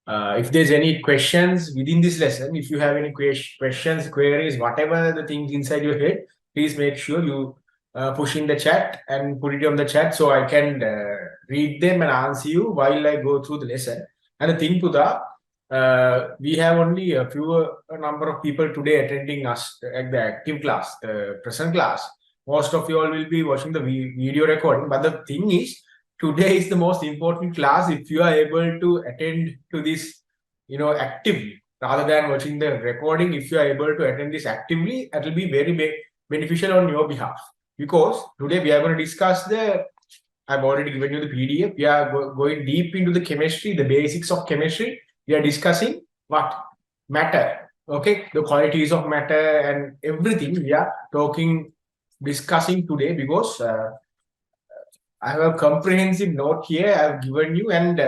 If there's any questions within this lesson, if you have any questions, queries, whatever the things inside your head, please make sure you push in the chat and put it on the chat so I can read them and answer you while I go through the lesson. And the thing, Pudha, we have only a number of people today attending us at the active class, the present class. Most of you all will be watching the video recording. But the thing is, today is the most important class. If you are able to attend to this, actively, rather than watching the recording, if you are able to attend this actively, it will be very beneficial on your behalf. Because today we are going to discuss I've already given you the PDF. We are going deep into the chemistry, the basics of chemistry. We are discussing what? Matter. Okay, the qualities of matter and everything we are discussing today because I have a comprehensive note here I have given you, and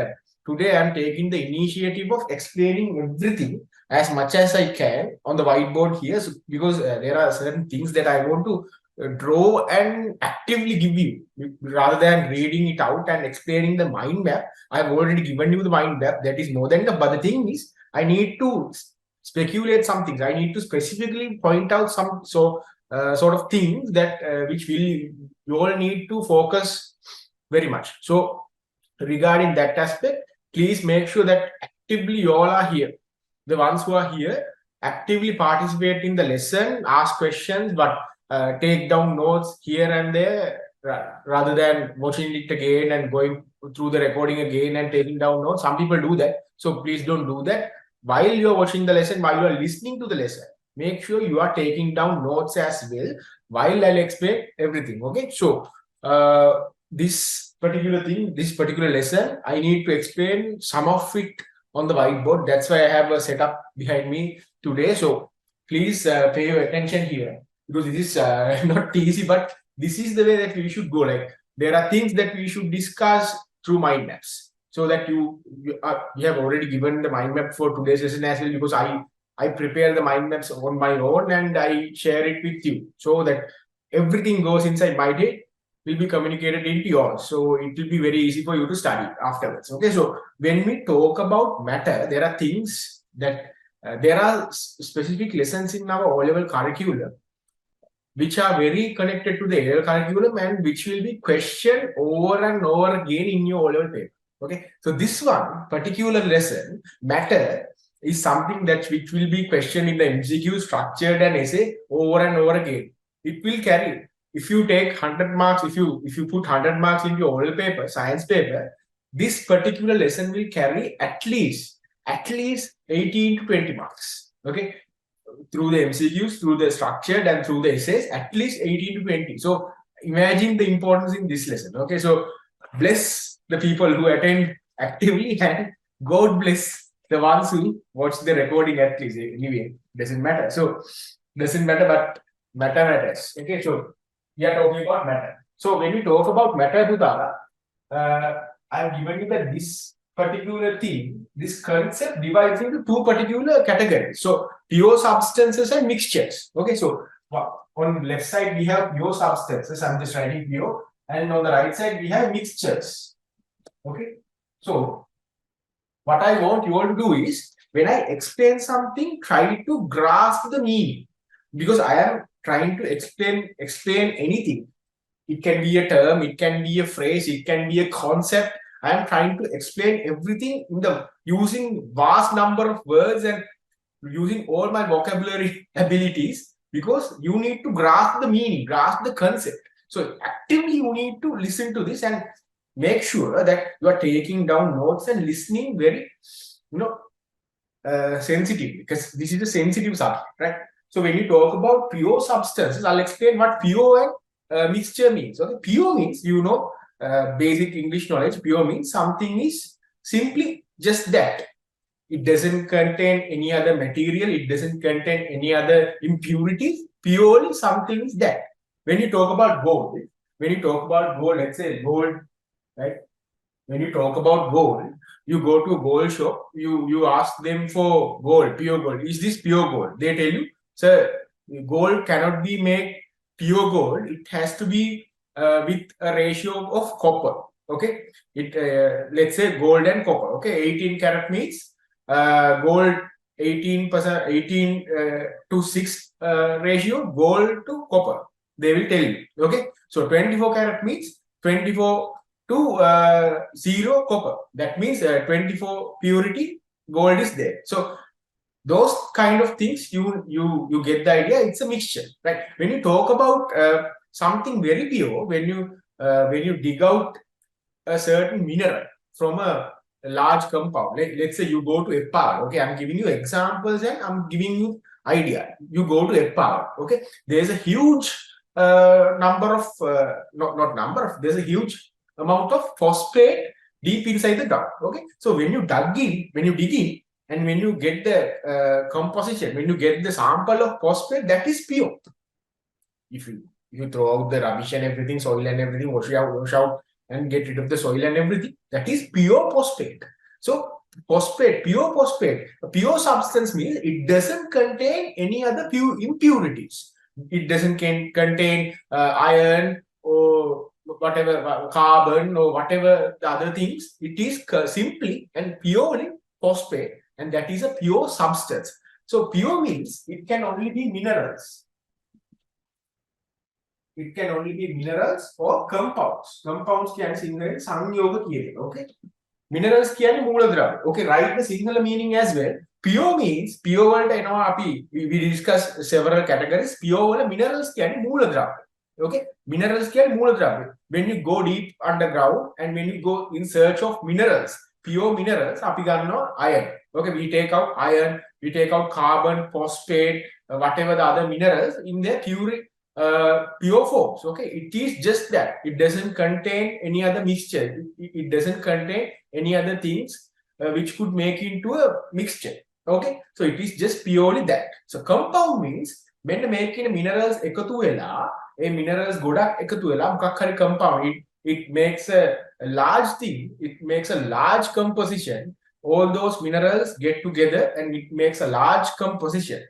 today I am taking the initiative of explaining everything as much as I can on the whiteboard here, because there are certain things that I want to draw and actively give you rather than reading it out and explaining the mind map. I have already given you the mind map. That is more than enough. But the thing is, I need to speculate some things. I need to specifically point out some sort of things that which will you all need to focus very much. So regarding that aspect, please make sure that actively you all are here. The ones who are here, actively participate in the lesson, ask questions, but take down notes here and there rather than watching it again and going through the recording again and taking down notes. Some people do that. So please don't do that. While you're watching the lesson, while you're listening to the lesson, make sure you are taking down notes as well while I'll explain everything. Okay. So this particular lesson, I need to explain some of it on the whiteboard. That's why I have a setup behind me today. So please pay your attention here, because this is not easy, but this is the way that we should go. Like, there are things that we should discuss through mind maps, so that you have already given the mind map for today's lesson as well, because I prepare the mind maps on my own and I share it with you so that everything goes inside my head, will be communicated into yours. So it will be very easy for you to study afterwards. Okay, so when we talk about matter, there are things that there are specific lessons in our O-level curriculum which are very connected to the A-level curriculum and which will be questioned over and over again in your O-level paper. Okay, so this one particular lesson, matter, is something that which will be questioned in the MCQ, structured and essay over and over again. It will carry. If you take 100 marks, if you put 100 marks into your oral paper, science paper, this particular lesson will carry at least 18 to 20 marks. Okay, through the MCQs, through the structured and through the essays, at least 18 to 20. So imagine the importance in this lesson. Okay, so bless the people who attend actively, and God bless the ones who watch the recording at least. Anyway, doesn't matter. So doesn't matter, but matter matters. Okay, so we are talking about matter. So when we talk about matter, Dudara, I have given you that this particular thing, this concept divides into two particular categories. So pure substances and mixtures. Okay, so on left side we have pure substances. I'm just writing pure, and on the right side we have mixtures. Okay, so what I want you all to do is, when I explain something, try to grasp the meaning, because I am trying to explain anything. It can be a term, it can be a phrase, it can be a concept. I am trying to explain everything using vast number of words and using all my vocabulary abilities, because you need to grasp the meaning, grasp the concept. So actively you need to listen to this and make sure that you are taking down notes and listening very, sensitive, because this is a sensitive subject, right? So when you talk about pure substances, I'll explain what pure and mixture means. Okay, pure means, basic English knowledge. Pure means something is simply just that. It doesn't contain any other material. It doesn't contain any other impurities. Purely something is that. When you talk about gold, let's say gold, right? When you talk about gold, you go to a gold shop, you ask them for gold, pure gold. Is this pure gold? They tell you, sir, gold cannot be made pure gold. It has to be with a ratio of copper. Okay, let's say gold and copper. Okay, 18 karat means gold 18%, 18 to 6 ratio, gold to copper. They will tell you. Okay, so 24 karat means 24 to 0 copper. That means 24 purity gold is there. So those kind of things you get the idea. It's a mixture, right? When you talk about something very pure, when you dig out a certain mineral from a large compound. Let's say you go to a power. Okay, I'm giving you examples and I'm giving you idea. You go to a power. Okay, there's a huge number of not number of, there's a huge amount of phosphate deep inside the ground. Okay, so when you dig in, and when you get the composition, when you get the sample of phosphate, that is pure. If you throw out the rubbish and everything, soil and everything, wash out and get rid of the soil and everything, that is pure phosphate. So phosphate, pure phosphate, a pure substance means it doesn't contain any other pure impurities. It doesn't contain iron or whatever, carbon or whatever the other things. It is simply and purely phosphate, and that is a pure substance. So pure means it can only be minerals. It can only be minerals or compounds. Compounds කියන්නේ සිංහලෙන් සංයෝග කියන එක. Okay. Minerals කියන්නේ මූලද්‍රව්‍ය. Okay, write the Sinhala meaning as well. Pure means pure වලට එනවා අපි we discuss several categories. Pure වල minerals කියන්නේ මූලද්‍රව්‍ය. Okay, minerals කියන්නේ මූලද්‍රව්‍ය. When you go deep underground and when you go in search of minerals, pure minerals, අපි ගන්නවා iron. Okay, we take out iron, we take out carbon, phosphate, whatever the other minerals in their pure forms. Okay, it is just that. It doesn't contain any other mixture. It doesn't contain any other things which could make into a mixture. Okay, so it is just purely that. So compound means when making minerals එකතු වෙලා, ඒ minerals ගොඩක් එකතු වෙලා මොකක් හරි compound, it makes a large thing, it makes a large composition. All those minerals get together and it makes a large composition.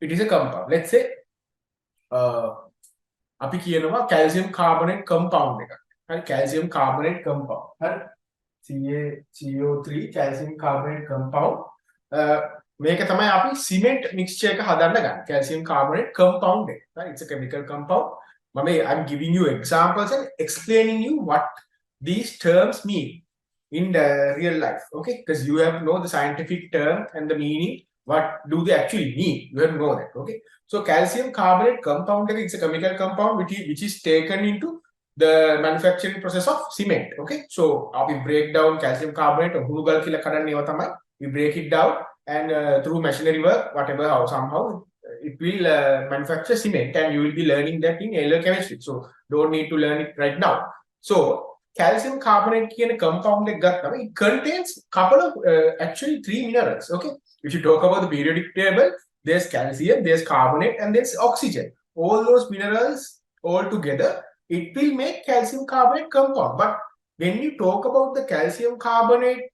It is a compound. Let's say අපි කියනවා calcium carbonate compound එකක්. හරි, calcium carbonate compound. හරි, CaCO3 calcium carbonate compound. මේක තමයි අපි cement mixture එක හදන්න ගන්න. calcium carbonate compound එක. Right? It's a chemical compound. I'm giving you examples and explaining you what these terms mean in the real life. Okay, because you have to know the scientific term and the meaning. What do they actually mean? You have to know that. Okay, so calcium carbonate compound, it's a chemical compound which is taken into the manufacturing process of cement. Okay, so we break down calcium carbonate or hulugal kila kadanne tamai. We break it down and through machinery work, whatever, how somehow it will manufacture cement, and you will be learning that in LL chemistry. So don't need to learn it right now. So calcium carbonate කියන compound එක ගත්තම it contains couple of actually 3 minerals. Okay, if you talk about the periodic table, there's calcium, there's carbonate, and there's oxygen. All those minerals all together, it will make calcium carbonate compound. But when you talk about the calcium carbonate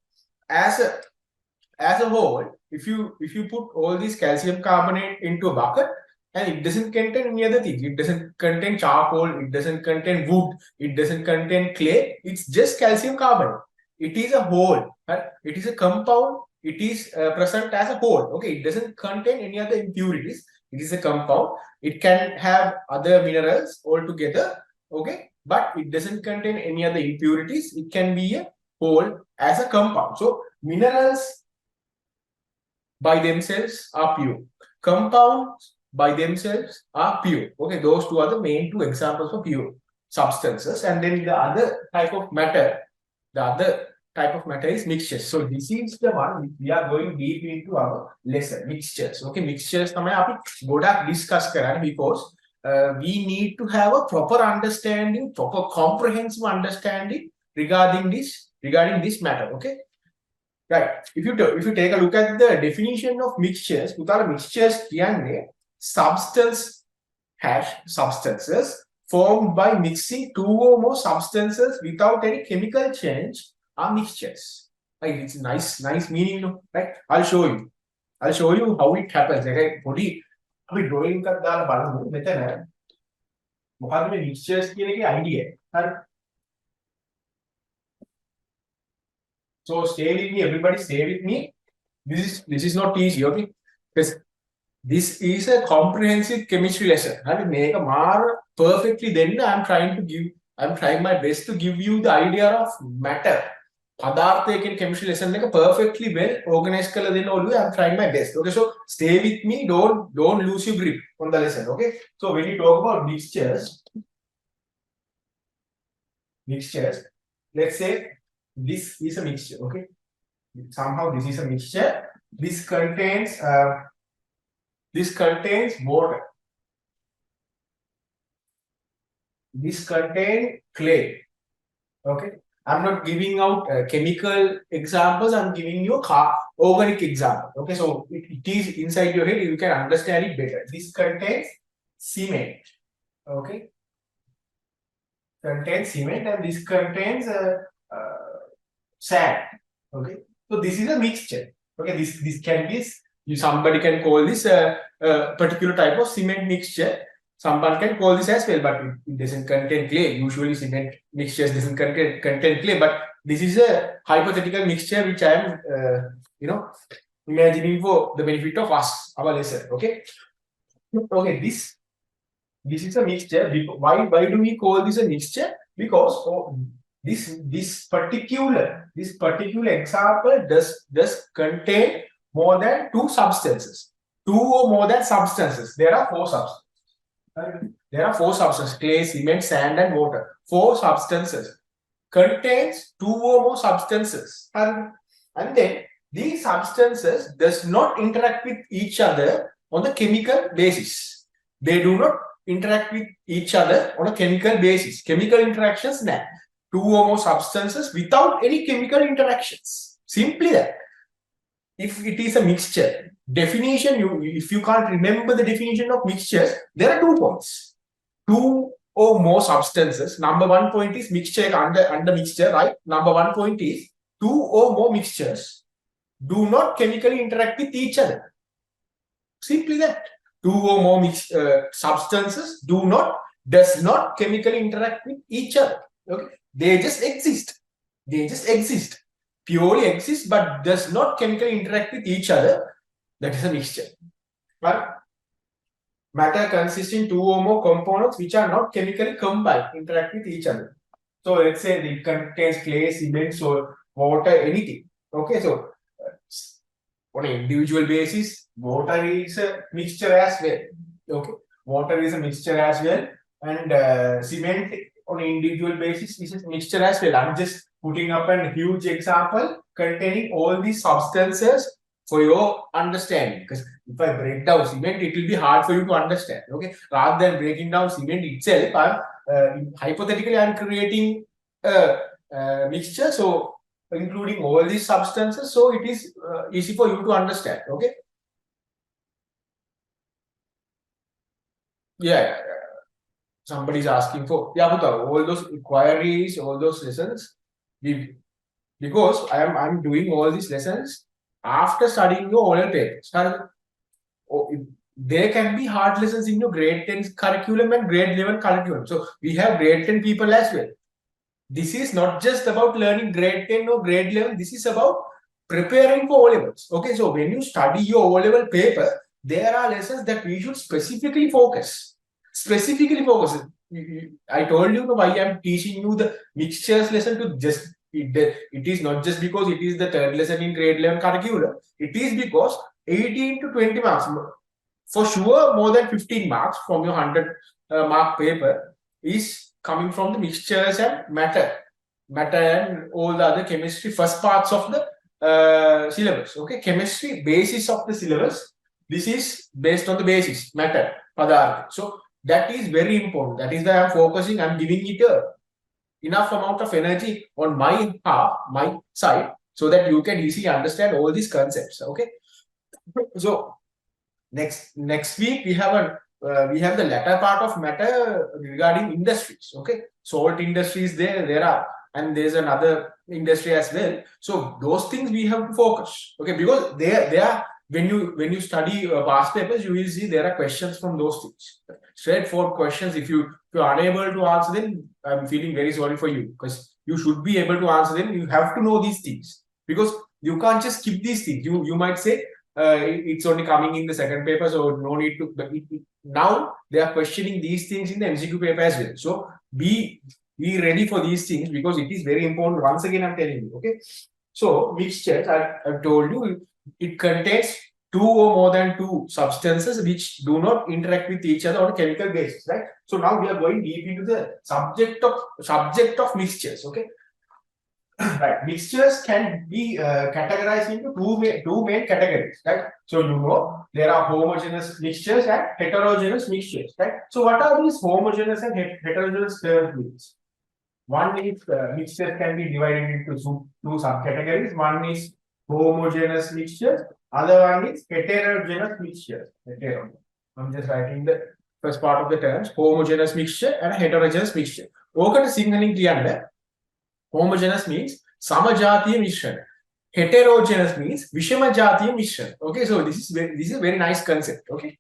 as a whole, if you put all this calcium carbonate into a bucket, and it doesn't contain any other things. It doesn't contain charcoal, it doesn't contain wood, it doesn't contain clay. It's just calcium carbonate. It is a whole. Right? It is a compound. It is present as a whole. Okay, it doesn't contain any other impurities. It is a compound. It can have other minerals altogether. Okay, but it doesn't contain any other impurities. It can be a whole as a compound. So minerals by themselves are pure. Compounds by themselves are pure. Okay, those two are the main two examples of pure substances. And then the other type of matter is mixtures. So this is the one we are going deep into our lesson, mixtures. Okay, mixtures තමයි අපි ගොඩක් discuss කරන්නේ because we need to have a proper understanding, proper comprehensive understanding regarding this matter. Okay, right. If you take a look at the definition of mixtures, පුතාලා mixtures කියන්නේ substances formed by mixing two or more substances without any chemical change are mixtures. Like, it's nice meaning, no? Right? I'll show you how it happens. Like, podi අපි drawing එකක් දාලා බලමු. මෙතන මොකද්ද මේ mixtures කියන එකේ idea. හරි. So stay with me, everybody, stay with me. this is not easy, okay? Because this is a comprehensive chemistry lesson. I mean, make a mar perfectly. Then I'm trying my best to give you the idea of matter. Padartha in chemistry lesson like a perfectly well organized color. Then always I'm trying my best. Okay, so stay with me. Don't lose your grip on the lesson. Okay, so when you talk about mixtures, let's say this is a mixture. Okay, somehow this is a mixture. This contains water. This contains clay. Okay, I'm not giving out chemical examples. I'm giving you organic example. Okay, so it is inside your head. You can understand it better. This contains cement. Okay, contains cement, and this contains sand. Okay, so this is a mixture. Okay, this can be somebody can call this a particular type of cement mixture. Someone can call this as well, but it doesn't contain clay. Usually, cement mixtures doesn't contain clay. But this is a hypothetical mixture which I am, imagining for the benefit of us, our lesson. Okay. Okay. This is a mixture. Why do we call this a mixture? Because this particular example does contain more than two substances. Two or more than substances. There are four substances. There are four substances: clay, cement, sand, and water. Four substances contains two or more substances, and then these substances does not interact with each other on the chemical basis. They do not interact with each other on a chemical basis. Chemical interactions, nah. Two or more substances without any chemical interactions. Simply that. If it is a mixture, definition, if you can't remember the definition of mixtures, there are 2 points. Two or more substances. Number 1 point is mixture under mixture, right? Number 1 point is two or more mixtures do not chemically interact with each other. Simply that. Two or more substances does not chemically interact with each other. Okay, they just exist. Purely exist, but does not chemically interact with each other. That is a mixture. But matter consisting two or more components which are not chemically combined, interact with each other. So let's say it contains clay, cement, or water, anything. Okay, so on an individual basis, water is a mixture as well. Okay, water is a mixture as well, and cement on an individual basis is a mixture as well. I'm just putting up a huge example containing all these substances for your understanding. Because if I break down cement, it will be hard for you to understand. Okay, rather than breaking down cement itself, hypothetically I'm creating a mixture. So including all these substances, so it is easy for you to understand. Okay. Yeah. Somebody is asking for all those inquiries, all those lessons. Because I'm doing all these lessons after studying your oral papers. There can be hard lessons in your grade 10 curriculum and grade 11 curriculum. So we have grade 10 people as well. This is not just about learning grade 10 or grade 11. This is about preparing for O-levels. Okay, so when you study your O-level paper, there are lessons that we should specifically focus. I told you why I'm teaching you the mixtures lesson to just, it is not just because it is the third lesson in grade 11 curriculum. It is because 18 to 20 marks, for sure more than 15 marks from your 100 mark paper is coming from the mixtures and matter and all the other chemistry first parts of the syllabus. Okay, chemistry basis of the syllabus. This is based on the basis matter, padartha. So that is very important. That is why I'm focusing. I'm giving it enough amount of energy on my side, so that you can easily understand all these concepts. Okay, so next week we have the latter part of matter regarding industries. Okay, salt industries there are, and there's another industry as well. So those things we have to focus. Okay, because they are when you study past papers, you will see there are questions from those things, straightforward questions. If you're unable to answer them, I'm feeling very sorry for you, because you should be able to answer them. You have to know these things, because you can't just skip these things. You might say it's only coming in the second paper, so no need to. But now they are questioning these things in the MCQ paper as well. So be ready for these things because it is very important. Once again, I'm telling you. Okay. So mixtures, I've told you, it contains two or more than two substances which do not interact with each other on a chemical basis, right? So now we are going deep into the subject of mixtures. Okay. Right, mixtures can be categorized into two main categories, right? So there are homogeneous mixtures and heterogeneous mixtures, right? So what are these homogeneous and heterogeneous terms? One is mixtures can be divided into two subcategories. One is homogeneous mixtures, other one is heterogeneous mixtures. I'm just writing the first part of the terms: homogeneous mixture and heterogeneous mixture. ඕකට සිංහලෙන් කියන්න homogeneous means samajatiya mishran. Heterogeneous means vishamajatiya mishran. Okay, so this is a very nice concept. Okay.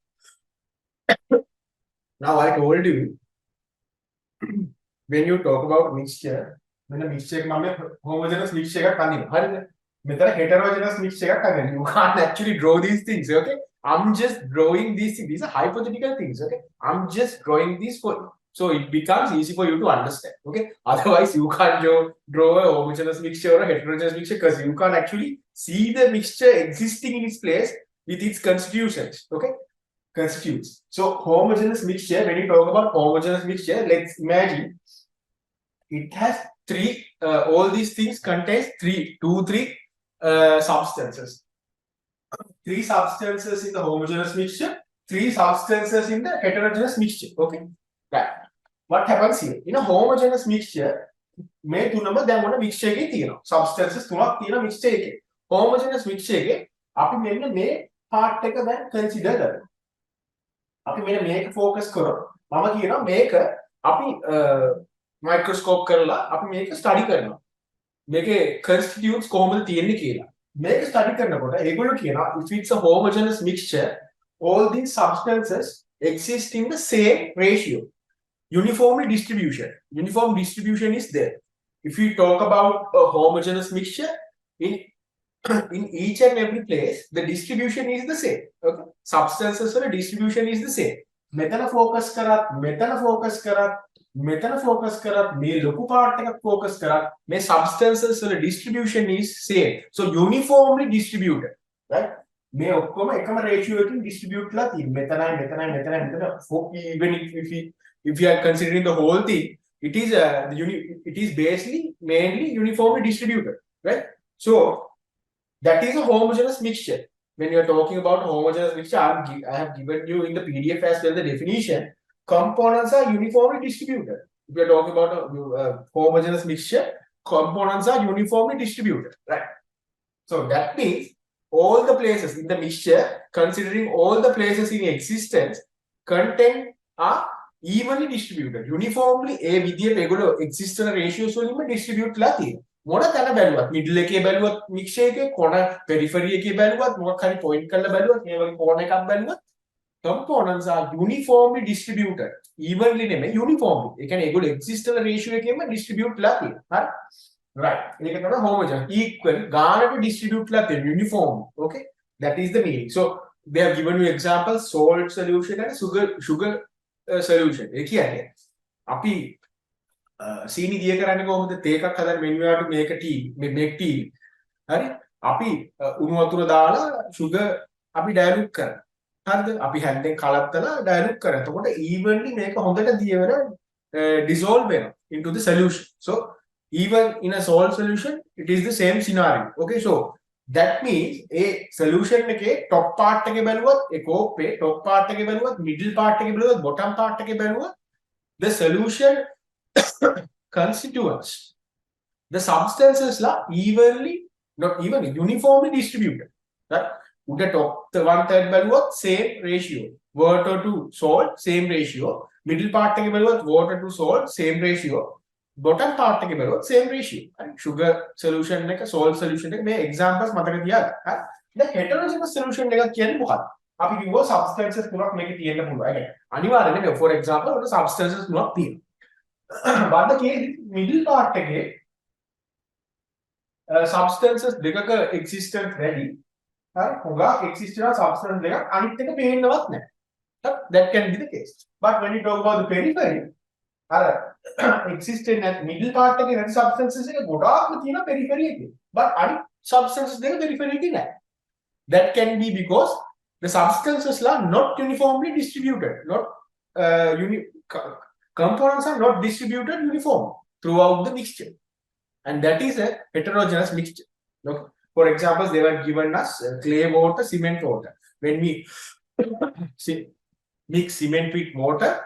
Now I told you when you talk about mixture, when a mixture homogeneous mixture එකක් අඳිනවා. මෙතන heterogeneous mixture එකක් අඳිනවා. You can't actually draw these things. Okay. I'm just drawing these things. These are hypothetical things. Okay. I'm just drawing these for you. So it becomes easy for you to understand. Okay. Otherwise, you can't draw a homogeneous mixture or a heterogeneous mixture because you can't actually see the mixture existing in its place with its constitutions. Okay. Constitutes. So homogeneous mixture, when you talk about homogeneous mixture, let's imagine it has all these things contains three substances. Three substances in the homogeneous mixture, three substances in the heterogeneous mixture. Okay. Right. What happens here? In a homogeneous mixture, මේ තුනම දැන් මොන mixture එකේ තියෙනවා. Substances තුනක් තියෙන mixture එකේ. Homogeneous mixture එකේ අපි මෙන්න මේ part එක දැන් consider කරමු. අපි මෙන්න මේක focus කරමු. මම කියනවා මේක අපි microscope කරලා අපි මේක study කරනවා. මේකේ constituents කොහොමද තියෙන්නේ කියලා. මේක study කරනකොට ඒගොල්ලෝ කියනවා if it's a homogeneous mixture, all these substances exist in the same ratio. Uniform distribution is there. If you talk about a homogeneous mixture, in each and every place, the distribution is the same. Okay? Substances or distribution is the same. මෙතන focus කරත් මේ ලොකු part එකක් focus කරත් මේ substances වල distribution is same. So uniformly distributed, right? මේ ඔක්කොම එකම ratio එකකින් distribute ලා තියෙනවා. මෙතනයි. Even if you are considering the whole thing, it is basically mainly uniformly distributed, right? So that is a homogeneous mixture. When you are talking about homogeneous mixture, I have given you in the PDF as well the definition. Components are uniformly distributed. If you are talking about a homogeneous mixture, components are uniformly distributed, right? So that means all the places in the mixture, considering all the places in existence, content are evenly distributed. Uniformly, a විදියට ඒගොල්ලෝ existence ratios වලින්ම distribute ලා තියෙනවා. මොන තැන බැලුවත් middle එකේ බැලුවත් mixture එකේ කොන periphery එකේ බැලුවත් මොකක් හරි point කරලා බැලුවත් මේ වගේ corner එකක් බැලුවත් components are uniformly distributed. Evenly නෙමෙයි uniformly. ඒ කියන්නේ ඒගොල්ලෝ existence ratio එකෙන්ම distribute ලා තියෙනවා. හරි? Right. ඒක තමයි homogeneous. Equal ගානට distribute ලා තියෙනවා uniformly. Okay? That is the meaning. So they have given you examples: salt solution and sugar solution. ඒ කියන්නේ අපි සීනි දිය කරන්නේ කොහොමද? තේ එකක් හදන්න when you have to make tea. හරි? අපි උණු වතුර දාලා sugar අපි dilute කරනවා. හරිද? අපි හැන්දෙන් කලත්තලා dilute කරනවා. එතකොට evenly මේක හොඳට දිය වෙන dissolve වෙනවා into the solution. So even in a salt solution, it is the same scenario. Okay, so that means a solution එකේ top part එකේ බැලුවොත් ඒ කෝප්පේ top part එකේ බැලුවොත් middle part එකේ බැලුවොත් bottom part එකේ බැලුවොත් the solution constituents, the substances are uniformly distributed, right? Would the top the one third බැලුවොත් same ratio, water to salt same ratio, middle part එකේ බැලුවොත් water to salt same ratio, bottom part එකේ බලුවොත් same ratio. හරි sugar solution එක salt solution එක මේ examples මතක තියාගන්න. හරි. දැන් heterogeneous solution එකක් කියන්නේ මොකක්ද? අපි කිව්වා substances තුනක් මේකේ තියෙන්න පුළුවන්. ඒ කියන්නේ අනිවාර්යයෙන්ම for example ඔන්න substances තුනක් තියෙනවා. but the case middle part එකේ substances දෙකක existence වැඩි. හරි හුඟක් existence substance දෙකක් අනිත් එක පේන්නවත් නැහැ. That can be the case. But when you talk about the periphery, existing at middle part එකේ නැති substances එක ගොඩාක්ම තියෙන periphery එකේ. But අනිත් substances දෙක periphery එකේ නැහැ. That can be because the substances are not uniformly distributed. Components are not distributed uniformly throughout the mixture. And that is a heterogeneous mixture. Okay? For example, they were given us clay water, cement water. When we mix cement with water,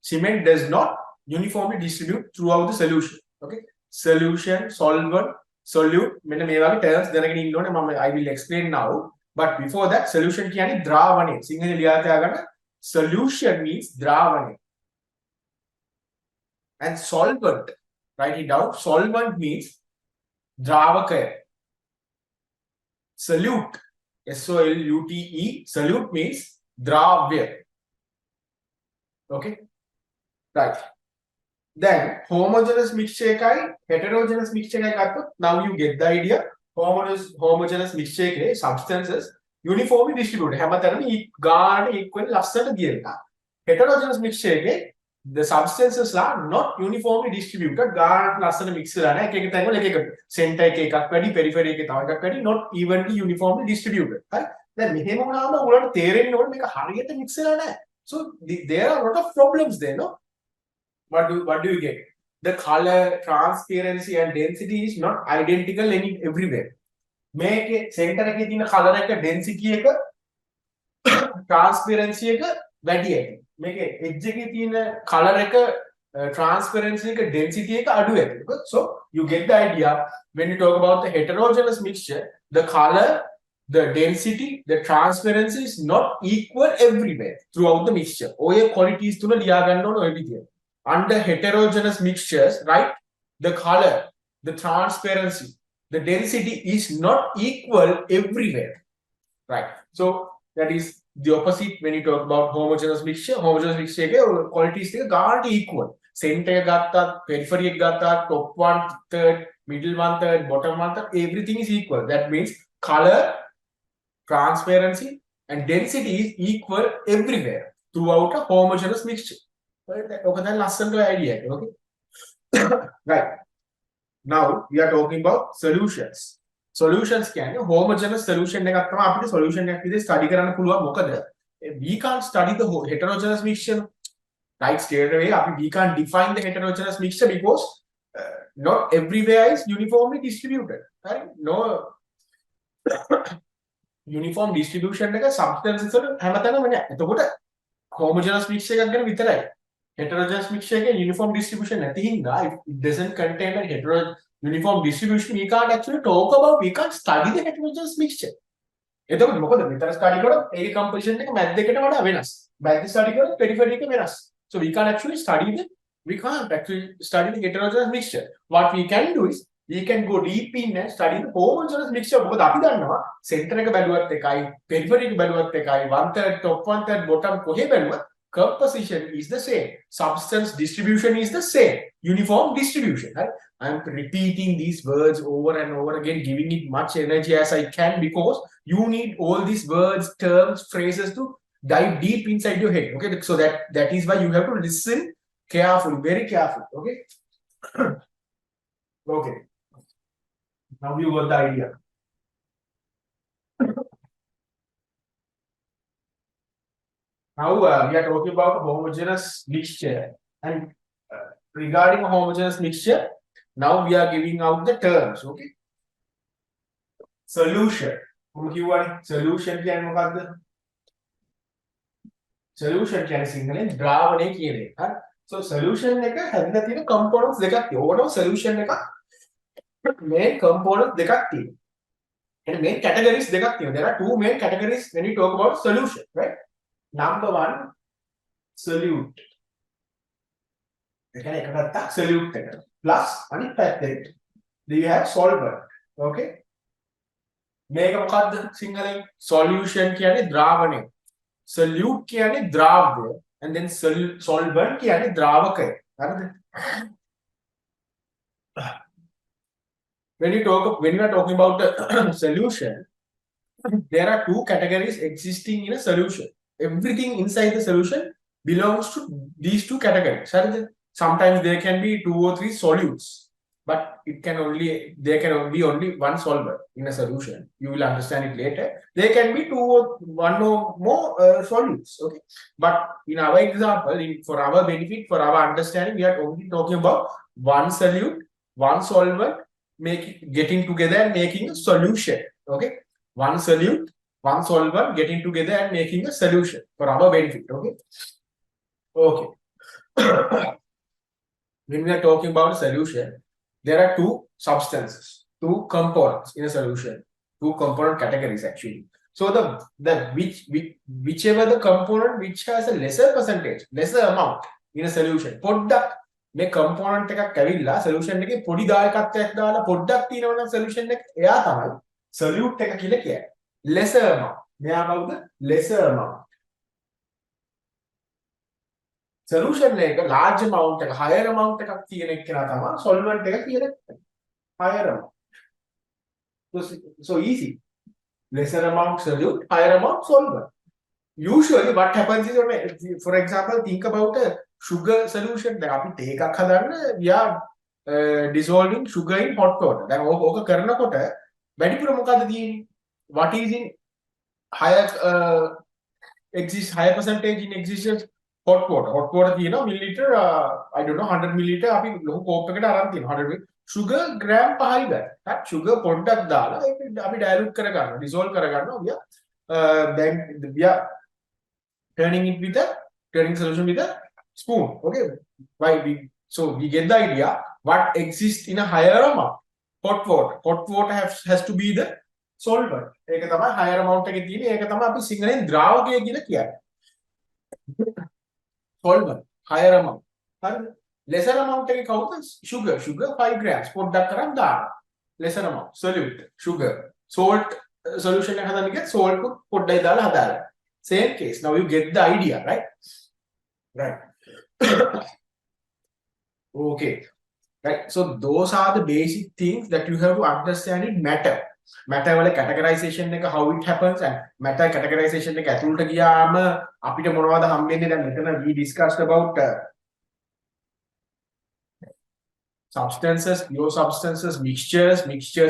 cement does not uniformly distribute throughout the solution. Okay? Solution, solvent, solute. Terms I will explain now. But before that, solution කියන්නේ ද්‍රාවණය. සිංහල ලියා තියාගන්න. Solution means ද්‍රාවණය. And solvent, write it down. Solvent means ද්‍රාවකය. Solute, S-O-L-U-T-E. Solute means ද්‍රාව්‍ය. Okay? Right. Then homogeneous mixture එකයි heterogeneous mixture එකයි ගත්තොත් now you get the idea. Homogeneous mixture එකේ substances uniformly distributed. හැමතැනම ගාන equal ලස්සට දියෙලා. Heterogeneous mixture එකේ the substances are not uniformly distributed. ගාන ලස්සට mix වෙලා නැහැ. එක එක තැන්වල එක එක center එකේ එකක් වැඩි, periphery එකේ තව එකක් වැඩි, not evenly uniformly distributed. හරි. දැන් මෙහෙම වුණාම උගලට තේරෙන්න ඕනේ මේක හරියට mix වෙලා නැහැ. So there are a lot of problems there, no? What do you get? The color, transparency and density is not identical everywhere. මේකේ center එකේ තියෙන color එක density එක transparency එක වැඩි ඇති. මේකේ edge එකේ තියෙන color එක transparency එක density එක අඩු ඇති. So you get the idea when you talk about the heterogeneous mixture, the color, the density, the transparency is not equal everywhere throughout the mixture. ඔය qualities තුන ලියා ගන්න ඕන ඔය විදියට. Under heterogeneous mixtures, right, the color, the transparency, the density is not equal everywhere, right? So that is the opposite when you talk about homogeneous mixture. Homogeneous mixture ke qualities එක ගානට equal. Center එක ගත්තත්, periphery එක ගත්තත්, top 1/3, middle 1/3, bottom 1/3, everything is equal. That means color, transparency and density is equal everywhere throughout a homogeneous mixture. Okay, idea. Okay. Right. Now we are talking about solutions. Solutions කියන්නේ homogeneous solution එකක් තමයි අපිට solution එකක් විදිහට study කරන්න පුළුවන්. මොකද we can't study the heterogeneous mixture right straight away. We can't define the heterogeneous mixture because not everywhere is uniformly distributed. Right? No uniform distribution එක substances වල හැමතැනම නැහැ. එතකොට homogeneous mixture එකක් ගැන විතරයි. Heterogeneous mixture again uniform distribution නැති හින්දා if it doesn't contain a uniform distribution we can't actually talk about, we can't study the heterogeneous mixture. එතකොට මොකද මෙතන study කරොත් ඒ composition එක math එකකට වඩා වෙනස්. math study කරොත් periphery එක වෙනස්. So we can't actually study the heterogeneous mixture. What we can do is we can go deep in and study the homogeneous mixture. මොකද අපි දන්නවා center එක බැලුවත් එකයි, periphery එක බැලුවත් එකයි, 1/3 top 1/3 bottom කොහේ බැලුවත් composition is the same, substance distribution is the same, uniform distribution. Right? I'm repeating these words over and over again, giving it much energy as I can because you need all these words, terms, phrases to dive deep inside your head. Okay, so that is why you have to listen carefully, very carefully. Okay. Okay. Now you got the idea. Now we are talking about a homogeneous mixture, and regarding a homogeneous mixture, now we are giving out the terms. Okay. Solution. Solution කියන්නේ මොකක්ද? Solution කියන්නේ සිංහලෙන් ද්‍රාවණය කියන එක. හරි. So solution එක හැදලා තියෙන components දෙකක් තියෙනවා. ඕනම solution එකක් main components දෙකක් තියෙනවා. and main categories දෙකක් තියෙනවා. There are two main categories when you talk about solution, right? Number one, solute. එකනේ එක ගත්තා solute එක. Plus අනිත් පැත්තේ do you have solvent? Okay? මේක මොකද්ද සිංහලෙන්? Solution කියන්නේ ද්‍රාවණය. Solute කියන්නේ ද්‍රාව්‍ය. And then solvent කියන්නේ ද්‍රාවකය. හරිද? when we are talking about the solution, there are two categories existing in a solution. Everything inside the solution belongs to these two categories. Sometimes there can be two or three solutes, but there can be only one solver in a solution. You will understand it later. There can be one or more solutes. Okay, but in our example, for our benefit, for our understanding, we are only talking about one solute, one solvent, getting together and making a solution. Okay, one solute, one solvent getting together and making a solution for our benefit. Okay. Okay. When we are talking about a solution, there are two substances, two components in a solution, two component categories actually. So whichever the component which has a lesser percentage, lesser amount in a solution, පොඩ්ඩක් මේ component එකක් ඇවිල්ලා solution එකේ පොඩි දායකත්වයක් දාලා පොඩ්ඩක් තියෙනවා නම් solution එක එයා තමයි solute එක කියලා කියන්නේ. Lesser amount. මෙයා කවුද? Lesser amount. Solution එක large amount එක higher amount එකක් තියෙන එකනා තමයි solvent එක කියලා higher amount. So easy. Lesser amount solute, higher amount solvent. Usually what happens is, for example, think about a sugar solution. අපි තේ එකක් හදන්න we are dissolving sugar in hot water. දැන් ඕක කරනකොට වැඩිපුර මොකද්ද තියෙන්නේ? What is in higher higher percentage in existence? Hot water. Hot water තියෙනවා milliliter I don't know 100 milliliter අපි ලොකු කෝප් එකකට අරන් තියෙනවා 100 milliliter. sugar gram 5යි ගන්න. හරි sugar පොඩ්ඩක් දාලා ඒක අපි dilute කරගන්නවා, dissolve කරගන්නවා. Then we are turning solution with a spoon. Okay, so we get the idea what exists in a higher amount. Hot water has to be the solvent. ඒක තමයි higher amount එකේ තියෙන්නේ. ඒක තමයි අපි සිංහලෙන් ද්‍රාවකය කියලා කියන්නේ. solvent higher amount. Lesser amount එකේ කවුද? sugar 5 grams පොඩ්ඩක් කරන් දාන්න. lesser amount solute sugar salt solution එක හදන්න ගියත් salt පොඩ්ඩයි දාලා හදාගන්න. Same case. Now you get the idea, right? Okay. Right. So those are the basic things that you have to understand in matter. Matter වල categorization එක how it happens and matter categorization එක ඇතුළට ගියාම අපිට මොනවද හම්බෙන්නේ? දැන් මෙතන we discussed about substances, pure substances, mixtures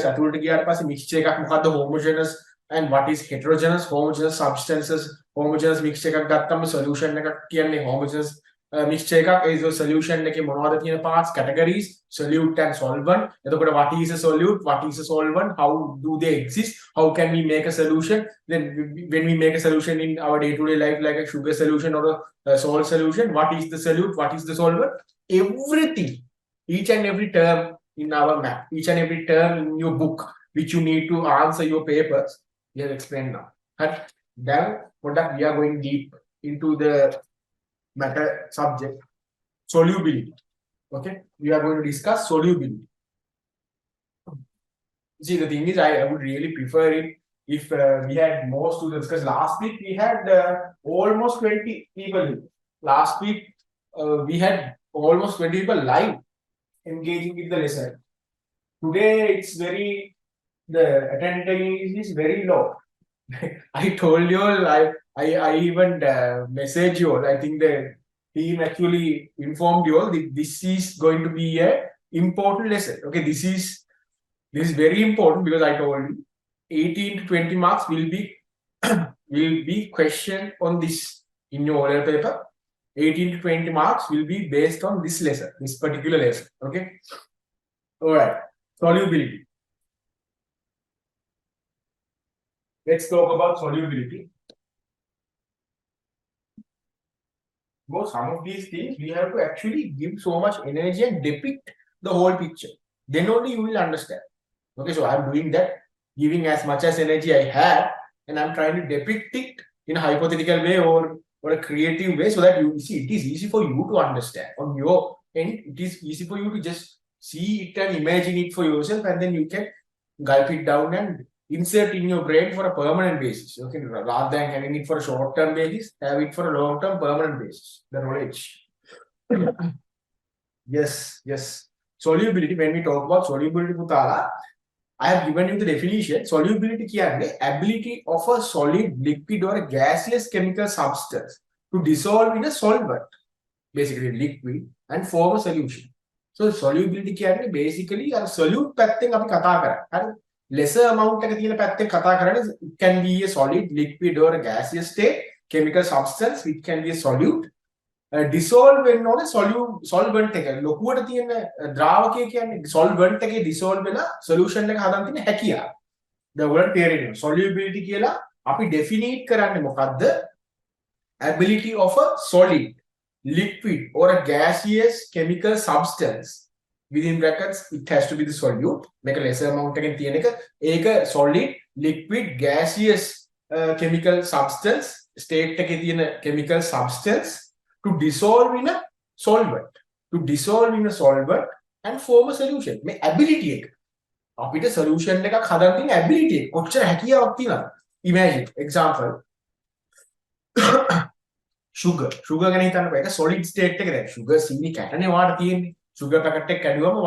ඇතුළට ගියාට පස්සේ mixture එකක් මොකද්ද? homogeneous and what is heterogeneous? Homogeneous substances, homogeneous mixture එකක් ගත්තම solution එකක් කියන්නේ homogeneous mixture එකක්. ඒ solution එකේ මොනවද තියෙන parts, categories, solute and solvent. එතකොට what is a solute, what is a solvent, how do they exist, how can we make a solution? Then when we make a solution in our day-to-day life like a sugar solution or a salt solution, what is the solute, what is the solvent? Everything, each and every term in our map, each and every term in your book which you need to answer your papers, we have explained now. And then we are going deep into the matter subject, solubility. Okay, we are going to discuss solubility. See, the thing is, I would really prefer it if we had more students, because last week we had almost 20 people. Last week we had almost 20 people live engaging with the lesson. Today it's the attendance is very low. I told you all, I even messaged you all. I think the team actually informed you all that this is going to be a important lesson. Okay, this is very important because I told you 18 to 20 marks will be questioned on this in your oral paper. 18 to 20 marks will be based on this lesson, this particular lesson. Okay. All right. Solubility. Let's talk about solubility. Well, some of these things we have to actually give so much energy and depict the whole picture. Then only you will understand. Okay, so I'm doing that, giving as much as energy I have, and I'm trying to depict it in a hypothetical way or a creative way so that you see it is easy for you to understand. On your end, it is easy for you to just see it and imagine it for yourself, and then you can gulp it down and insert in your brain for a permanent basis. Okay, rather than having it for a short-term basis, have it for a long-term permanent basis. The knowledge. Yes. Solubility. When we talk about solubility, Putala, I have given you the definition. Solubility කියන්නේ ability of a solid, liquid or a gaseous chemical substance to dissolve in a solvent, basically liquid, and form a solution. So solubility කියන්නේ basically අර solute පැත්තෙන් අපි කතා කරන්නේ. හරි? Lesser amount එක තියෙන පැත්තෙන් කතා කරන්නේ it can be a solid, liquid or a gaseous state, chemical substance which can be a solute. Dissolve වෙන්න ඕනේ solvent එක. ලොකුවට තියෙන ද්‍රාවකය කියන්නේ solvent එකේ dissolve වෙලා solution එක හදන්න තියෙන හැකියාව. දැන් ඔයාලට තේරෙනවා. Solubility කියලා අපි definite කරන්නේ මොකද්ද? Ability of a solid, liquid or a gaseous chemical substance within brackets it has to be the solute. මේක lesser amount එකෙන් තියෙන එක. ඒක solid, liquid, gaseous chemical substance state එකේ තියෙන chemical substance to dissolve in a solvent. To dissolve in a solvent and form a solution. මේ ability එක. අපිට solution එකක් හදන්න තියෙන ability එක. කොච්චර හැකියාවක් තියෙනවද? Imagine example sugar. Sugar ගැන හිතන්නකෝ. ඒක solid state එක දැන්. Sugar සීනි කැටනේ වාට තියෙන්නේ. Sugar packet එක කැඩුවම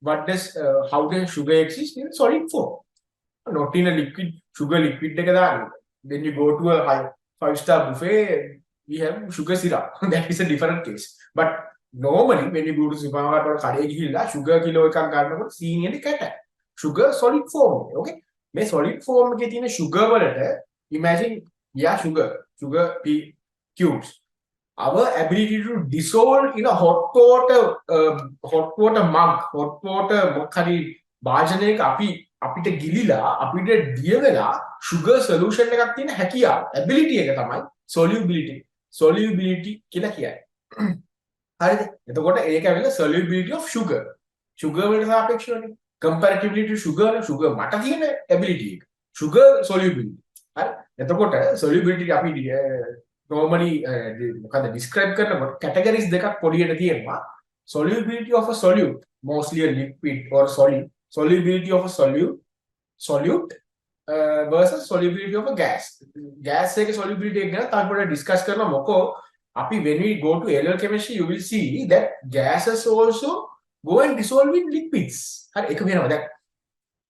what does how does sugar exist in solid form? Not in a liquid. Sugar liquid එක දාන්න. When you go to a high 5-star buffet we have sugar syrup. That is a different case. But normally when you go to supermarket or කඩේ ගිහිල්ලා sugar kilo එකක් ගන්නකොට සීනි එක කැට. Sugar solid form. Okay. මේ solid form එකේ තියෙන sugar වලට imagine sugar cubes. Our ability to dissolve in a hot water mug, hot water මොකරි භාජනයක අපිට ගිලිලා අපිට දිය වෙලා sugar solution එකක් තියෙන හැකියාව ability එක තමයි solubility කියලා කියන්නේ. හරිද? එතකොට ඒක ඇවිල්ලා solubility of sugar. Sugar වලට සාපේක්ෂවනේ. Comparatively to sugar මට තියෙන ability එක. Sugar solubility. හරි? එතකොට solubility අපි normally මොකද describe කරනකොට categories දෙකක් පොඩියට තියෙනවා. Solubility of a solute, mostly a liquid or solid. Solubility of a solute versus solubility of a gas. Gas එකේ solubility එක ගැන තාම පොඩ්ඩක් discuss කරනවා මොකෝ අපි when we go to LL chemistry you will see that gases also go and dissolve in liquids. හරි ඒක වෙනවා දැන්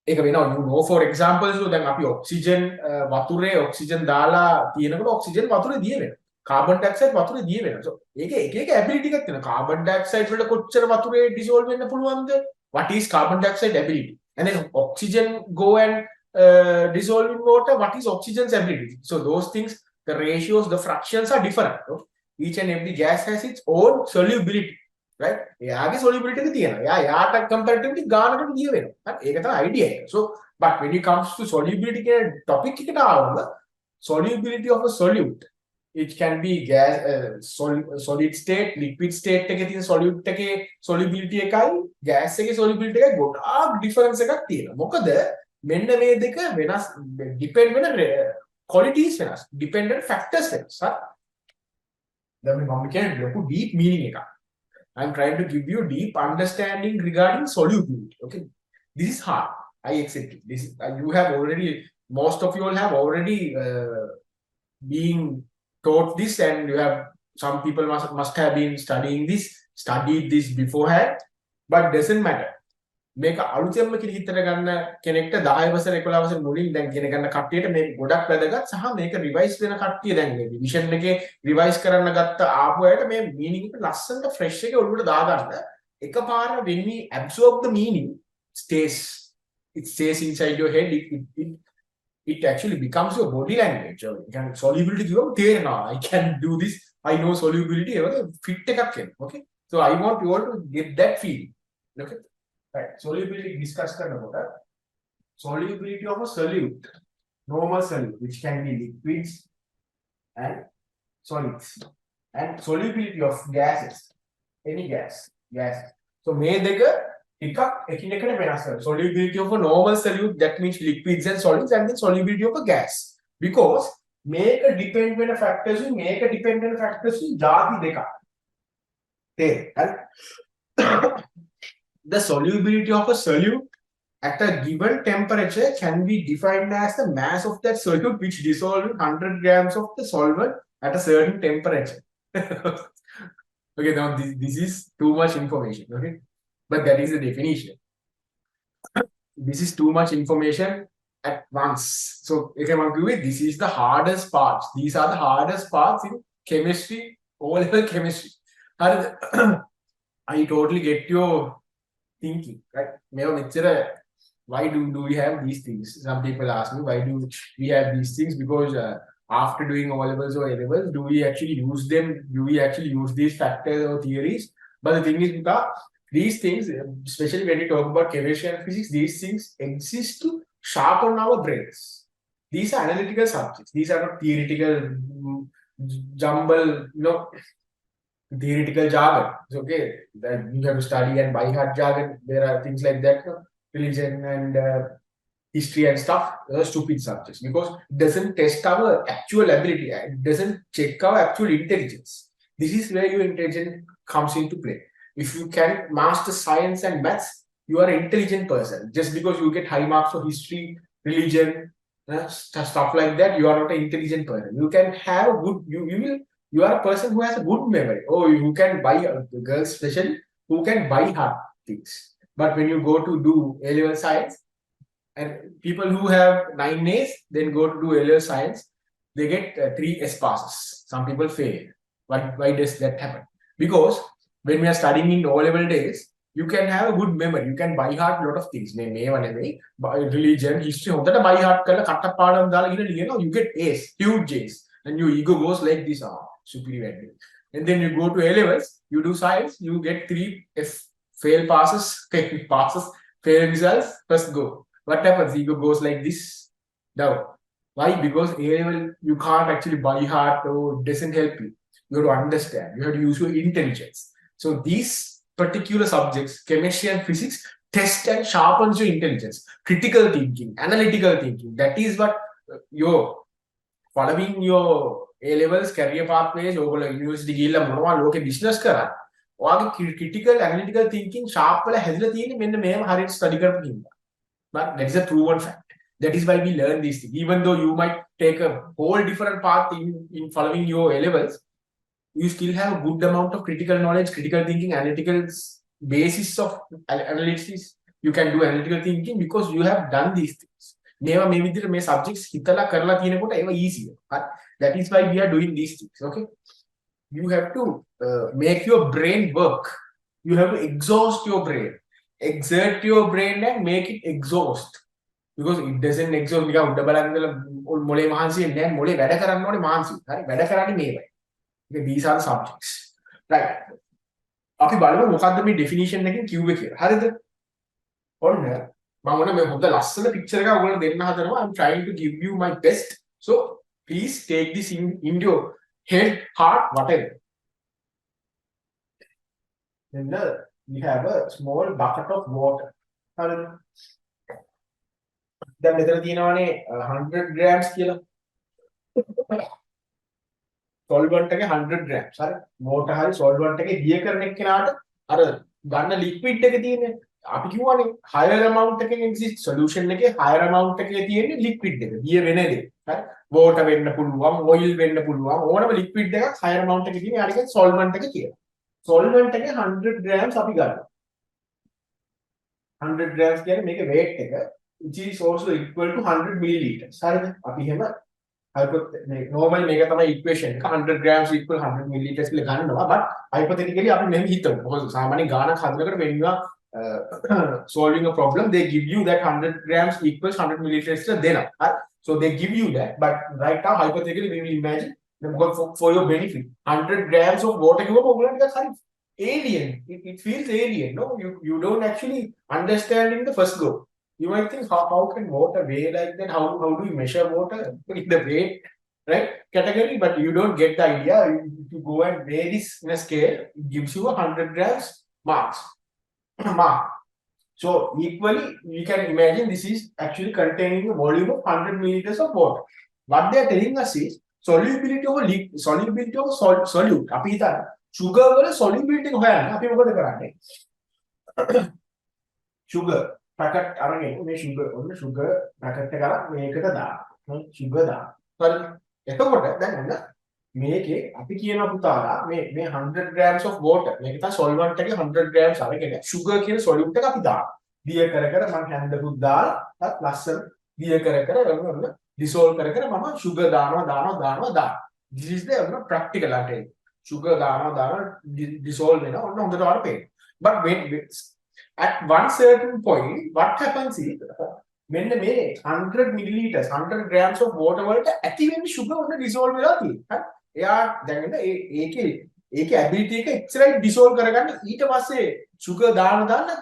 ඒක වෙනවා you know for example so දැන් අපි oxygen වතුරේ oxygen දාලා තියෙනකොට oxygen වතුරේ දිය වෙනවා. carbon dioxide වතුරේ දිය වෙනවා. so ඒක එක ability එකක් තියෙනවා. carbon dioxide වල කොච්චර වතුරේ dissolve වෙන්න පුළුවන්ද? What is carbon dioxide ability? And then oxygen go and dissolve in water. What is oxygen's ability? So those things, the ratios, the fractions are different. Okay? Each and every gas has its own solubility, right? එයාගේ solubility එක තියෙනවා. එයාට comparatively ගානකට දිය වෙනවා. හරි? ඒක තමයි idea එක. So but when it comes to solubility කියන topic එකට ආවම solubility of a solute it can be gas solid state liquid state එකේ තියෙන solute එකේ solubility එකයි gas එකේ solubility එකයි ගොඩාක් difference එකක් තියෙනවා. මොකද මෙන්න මේ දෙක වෙනස් depend වෙන qualities වෙනස් dependent factors වෙනස්. හරි? දැන් මම කියන්නේ ලොකු deep meaning එකක්. I'm trying to give you deep understanding regarding solubility. Okay, this is hard. I accept it. This you have already most of you all have already been taught this and you have some people must have been studied this beforehand, but doesn't matter. මේක අලුතෙන්ම කියලා හිතට ගන්න කෙනෙක්ට 10 වසර 11 වසර මුලින් දැන් ඉගෙන ගන්න කට්ටියට මේක ගොඩක් වැදගත් සහ මේක රිවයිස් වෙන කට්ටිය දැන් මේ රිවිෂන් එකේ රිවයිස් කරන්න ගත්ත ආපු අයට මේ මීනින්ග් එක ලස්සනට ෆ්‍රෙෂ් එකේ ඔළුවට දාගන්න එකපාර when we absorb the meaning it stays inside your head it actually becomes your body language. Can solubility give තේරෙනවා I can do this I know solubility ඒක fit එකක් එනවා. Okay, so I want you all to get that feeling. Okay, right? Solubility discuss karna solubility of a solute, normal solute which can be liquids and solids, and solubility of gases, any gas. So මේ දෙක එකක් එකිනෙකට වෙනස් වෙනවා. Solubility of a normal solute that means liquids and solids, and then solubility of a gas because මේක depend වෙන factors මේක depend වෙන factors ಜಾති දෙකක්. තේරෙයි? The solubility of a solute at a given temperature can be defined as the mass of that solute which dissolves in 100 grams of the solvent at a certain temperature. Okay, now this is too much information. Okay, but that is the definition. this is too much information at once. So you can argue with this is the hardest parts. These are the hardest parts in chemistry, O-level chemistry. I totally get your thinking, right? Why do we have these things? Some people ask me, why do we have these things? Because after doing O levels or A levels, do we actually use them? Do we actually use these factors or theories? But the thing is, because these things, especially when we talk about chemistry and physics, these things exist to sharpen our brains. These are analytical subjects. These are not theoretical jumble, theoretical jargon. It's okay that you have to study and by heart jargon. There are things like that, religion and history and stuff. Those are stupid subjects because it doesn't test our actual ability. It doesn't check our actual intelligence. This is where your intelligence comes into play. If you can master science and maths, you are an intelligent person. Just because you get high marks for history, religion, stuff like that, you are not an intelligent person. You can have good. You are a person who has a good memory. Oh, you can buy girls, especially who can buy hard things. But when you go to do A-level science, and people who have 9 A's then go to do A-level science, they get 3 S passes. Some people fail. Why does that happen? Because when we are studying in O-level days, you can have a good memory. You can by heart a lot of things. Religion, history, by heart, you get A's, huge A's. And your ego goes like this, superior. And then you go to A-levels, you do science, you get 3 F fail passes, fail results, first go. What happens? Ego goes like this down. Why? Because A-level you can't actually by heart or it doesn't help you. You have to understand. You have to use your intelligence. So these particular subjects, chemistry and physics, test and sharpens your intelligence. Critical thinking, analytical thinking. That is what your following your A-levels, career pathways, university ගිහිල්ලා මොනවා ලෝකේ business කරා. ඔයාගේ critical analytical thinking sharp වෙලා හැදිලා තියෙන්නේ මෙන්න මෙහෙම හරියට study කරපු හින්දා. But that is a proven fact. That is why we learn these things. Even though you might take a whole different path in following your A-levels, you still have a good amount of critical knowledge, critical thinking, analytical basis of analysis. You can do analytical thinking because you have done these things. Maybe subjects hitala karla තියෙනකොට ඒවා easy. That is why we are doing these things. Okay, you have to make your brain work. You have to exhaust your brain, exert your brain and make it exhaust. Because it doesn't exhaust. නිකන් උඩ බලන් ඉඳලා මොලේ මහන්සි වෙන්නේ නැහැ. මොලේ වැඩ කරන්න ඕනේ මහන්සි. හරි වැඩ කරන්නේ මේවයි. Okay, these are the subjects. Right. අපි බලමු මොකද්ද මේ definition එකෙන් කිව්වේ කියලා. හරිද? ඔන්න මම මොන මේ හොඳ ලස්සන picture එකක් ඔයගොල්ලෝ දෙන්න හදනවා. I'm trying to give you my best. So please take this in your head, heart, whatever. Then we have a small bucket of water. හරිද? දැන් මෙතන තියෙනවානේ 100 grams කියලා. solvent එකේ 100 grams. හරි. water හරි solvent එකේ දිය කරන එක්කෙනාට අර ගන්න liquid එක තියෙන්නේ. අපි කියවනේ higher amount එකකින් exist solution එකේ higher amount එකේ තියෙන්නේ liquid එක. දිය වෙන දේ. හරි. water වෙන්න පුළුවන්, oil වෙන්න පුළුවන්. ඕනම liquid එකක් higher amount එකේ තියෙන්නේ යාට කියන්නේ solvent එක කියලා. solvent එකේ 100 grams අපි ගන්නවා. 100 grams කියන්නේ මේකේ weight එක which is also equal to 100 milliliters. හරිද? අපි එහෙම normally මේක තමයි equation එක 100 grams equal 100 milliliters කියලා ගන්නවා. but hypothetically අපි මෙහෙම හිතමු. මොකද සාමාන්‍ය ගානක් හදනකොට when you are solving a problem they give you that 100 grams equals 100 milliliters දෙනවා. right? So they give you that, but right now hypothetically we will imagine for your benefit 100 grams of water කිව්වම ඔයගොල්ලන්ට නිකන් හරි alien. It feels alien. No, you don't actually understand in the first go. You might think, how can water weigh like that? How do you measure water in the weight, right? Category, but you don't get the idea. If you go and weigh this in a scale, it gives you 100 grams mark. So equally, you can imagine this is actually containing a volume of 100 milliliters of water. What they are telling us is solubility of solute. අපි හිතන්න sugar වල solubility හොයන්න අපි මොකද කරන්නේ? sugar packet අරගෙන මේ sugar ඔන්න sugar packet එක අරන් මේකට දාන්න. sugar දාන්න. හරි. එතකොට දැන් ඔන්න මේකේ අපි කියනවා පුතාලා මේ 100 grams of water මේක තමයි solvent එකේ 100 grams අරගෙන sugar කියන solute එක අපි දාන්න. දිය කර කර මම හැන්දකුත් දාලා ලස්සන දිය කර කර dissolve කර කර මම sugar දානවා. This is the practical attitude. Sugar දානවා dissolve වෙනවා ඔන්න හොඳට වඩ පේනවා. But when at one certain point what happens is මෙන්න මේ 100 milliliters 100 grams of water වලට ඇති වෙන්නේ sugar ඔන්න dissolve වෙලා තියෙනවා. හරි. එයා දැන් ඒකේ ability එක එච්චරයි dissolve කරගන්න ඊට පස්සේ sugar දාන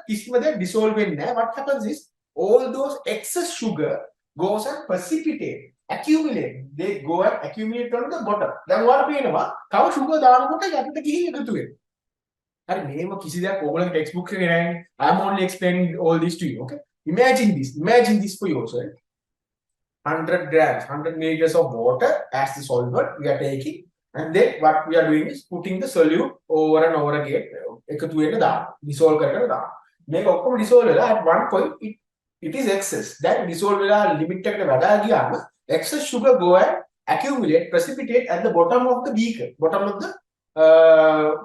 කිසිම දෙයක් dissolve වෙන්නේ නැහැ. What happens is all those excess sugar goes and precipitate accumulate. They go and accumulate on the bottom. දැන් ඔයාලා පේනවා තව sugar දානකොට යටට ගිහින් එකතු වෙනවා. හරි මේව කිසි දෙයක් ඕගොල්ලන්ගේ textbook එකේ නැහැ. I am only explaining all this to you. Okay. Imagine this for yourself. 100 grams, 100 milliliters of water as the solvent we are taking, and then what we are doing is putting the solute over and over again. එකතු වෙන්න දාන්න. dissolve කරගෙන දාන්න. මේක ඔක්කොම dissolve වෙලා at one point it is excess. That dissolve වෙලා limit එකට වඩා ගියාම excess sugar go and accumulate, precipitate at the bottom of the beaker, bottom of the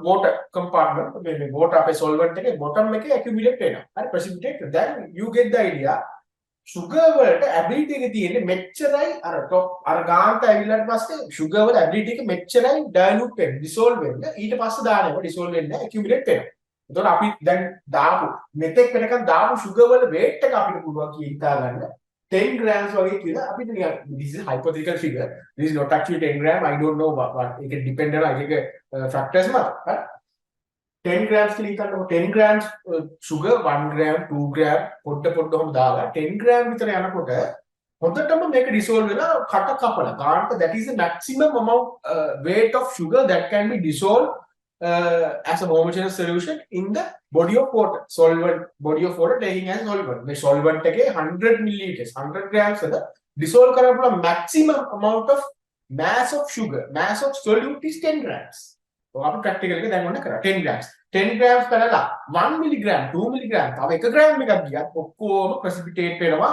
water compartment. මේ water අපේ solvent එකේ bottom එකේ accumulate වෙනවා. හරි precipitate. Then you get the idea. sugar වලට ability එක තියෙන්නේ මෙච්චරයි අර top අර ගානට ඇවිල්ලාට පස්සේ sugar වල ability එක මෙච්චරයි dilute වෙන්න dissolve වෙන්න ඊට පස්සේ දානවා dissolve වෙන්නේ නැහැ accumulate වෙනවා. එතකොට අපි දැන් දාපු මෙතෙක් වෙනකන් දාපු sugar වල weight එක අපිට පුළුවන් කියලා හිතා ගන්න 10 grams වගේ කියලා අපිට නිකන් this is hypothetical figure. This is not actually 10 gram. I don't know what it can depend on එක factors මත. හරි 10 grams කියලා හිතන්නකො 10 grams sugar 1 gram 2 gram පොඩ්ඩම දාලා 10 gram විතර යනකොට හොඳටම මේක dissolve වෙලා කට කපලා ගන්නට that is the maximum amount weight of sugar that can be dissolved as a homogeneous solution in the body of water. Solvent body of water taking as solvent. මේ solvent එකේ 100 milliliters 100 grams වල dissolve කරන්න පුළුවන් maximum amount of mass of sugar, mass of solute is 10 grams. අපි practical එක දැන් ඔන්න කරා 10 grams 10 grams කරලා 1 milligram 2 milligram තව 1 gram එකක් ගියත් ඔක්කොම precipitate වෙනවා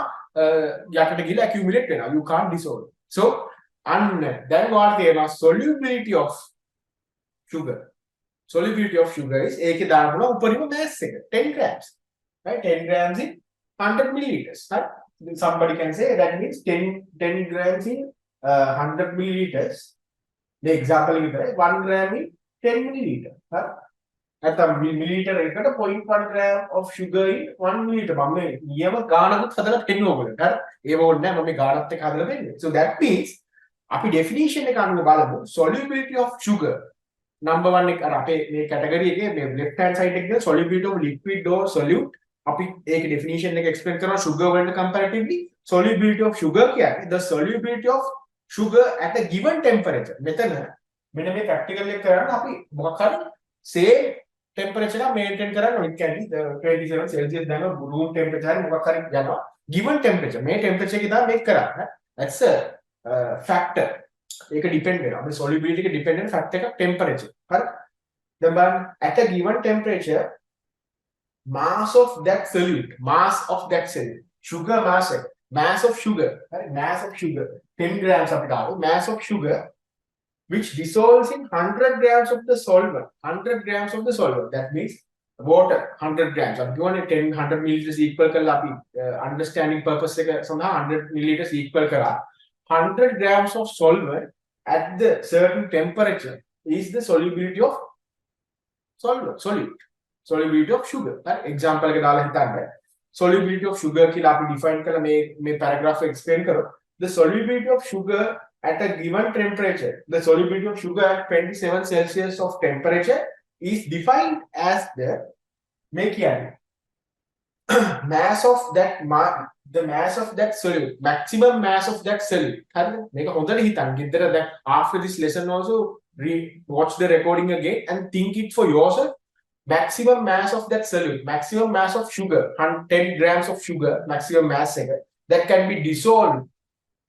යටට ගිහලා accumulate වෙනවා you can't dissolve. So අන්න දැන් ඔයාලට තේරෙනවා solubility of sugar is ඒකේ දාන්න පුළුවන් උපරිම mass එක 10 grams right 10 grams in 100 milliliters right. Somebody can say that means 10 grams in 100 milliliters. The example is 1 gram in 10 milliliter. නැත්නම් milliliter එකකට 0.1 gram of sugar in 1 milliliter. මම මේ නියම ගානකුත් හදලා දෙන්න ඕගොල්ලන්ට. හරි. ඒව ඕනේ නැහැ මම මේ ගානත් එක්ක හදලා දෙන්නේ. So that means අපි definition එක අනුව බලමු solubility of sugar. Number 1 එක අර අපේ මේ category එකේ මේ left hand side එකේ solubility of liquid or solute. අපි ඒක definition එක explain කරනවා sugar වලට comparatively. Solubility of sugar කියන්නේ the solubility of sugar at a given temperature. මෙතන මෙන්න මේ practical එක කරන්න අපි මොකක් හරි same temperature එක maintain කරන්න ඕනේ. කියන්නේ 27 Celsius දැන් room temperature එක මොකක් හරි යනවා. Given temperature මේ temperature එක තමයි මේක කරන්නේ. That's a factor. ඒක depend වෙනවා. මේ solubility එක dependent factor එකක් temperature. හරි. දැන් බලන්න at a given temperature mass of that solute sugar mass of sugar right? Mass of sugar 10 grams අපිට ආවේ mass of sugar which dissolves in 100 grams of the solvent. 100 grams of the solvent. That means water 100 grams. අපි කියන්නේ 10 100 milliliters equal කරලා අපි understanding purpose එක සඳහා 100 milliliters equal කරා 100 grams of solvent at the certain temperature is the solubility of solubility of sugar. Example එක දාලා හිතන්න. Solubility of sugar කියලා අපි define කළා මේ paragraph එක explain කරොත් the solubility of sugar at a given temperature, the solubility of sugar at 27 Celsius of temperature is defined as the mass of that the mass of that solute, maximum mass of that solute. හරිද? මේක හොඳට හිතන්න. ගෙදර දැන් after this lesson also watch the recording again and think it for yourself. Maximum mass of that solute, maximum mass of sugar, 10 grams of sugar, maximum mass that can be dissolved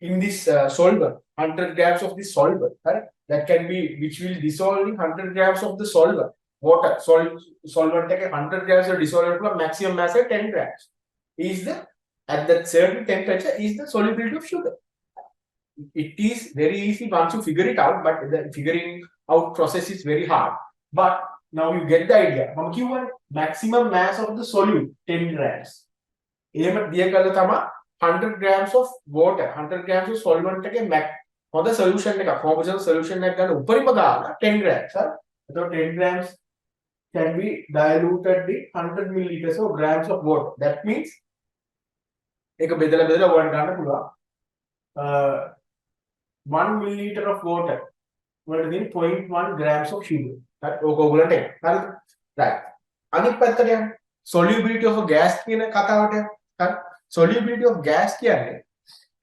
in this solvent. 100 grams of this solvent, right? That can be which will dissolve in 100 grams of the solvent. Water solvent take 100 grams of dissolvent maximum mass at 10 grams. Is the at that certain temperature is the solubility of sugar. It is very easy once you figure it out, but the figuring out process is very hard. But now you get the idea. Maximum mass of the solute 10 grams. එහෙම දිය කළා තමයි 100 grams of water 100 grams of solvent එකේ හොඳ solution එකක් homogeneous solution එකක් ගන්න උපරිම ගාන 10 grams හරි එතකොට 10 grams can be diluted with 100 milliliters of grams of water that means ඒක බෙදලා ඔයගොල්ලන්ට ගන්න පුළුවන් 1 milliliter of water වලට දෙන 0.1 grams of sugar හරි ඕක ඔයගොල්ලන්ට එන්න හරිද right අනිත් පැත්තට යන්න solubility of a gas කියන කතාවට යන්න හරි solubility of gas කියන්නේ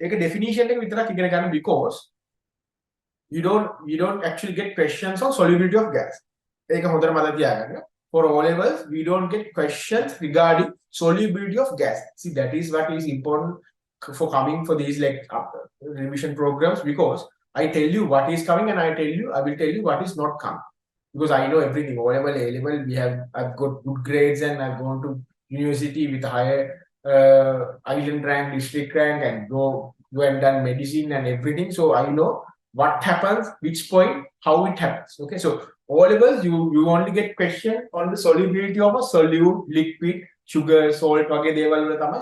ඒක definition එක විතරක් ඉගෙන ගන්න because you don't actually get questions on solubility of gas. ඒක හොඳට මතක තියාගන්න. For O levels we don't get questions regarding solubility of gas. See that is what is important for coming for these like revision programs because I tell you what is coming and I will tell you what is not coming. Because I know everything. O level, A level, I've got good grades and I've gone to university with higher island rank, district rank, and go and done medicine and everything. So I know what happens, which point, how it happens. Okay, so O levels, you only get question on the solubility of a solute, liquid, sugar, salt, okay,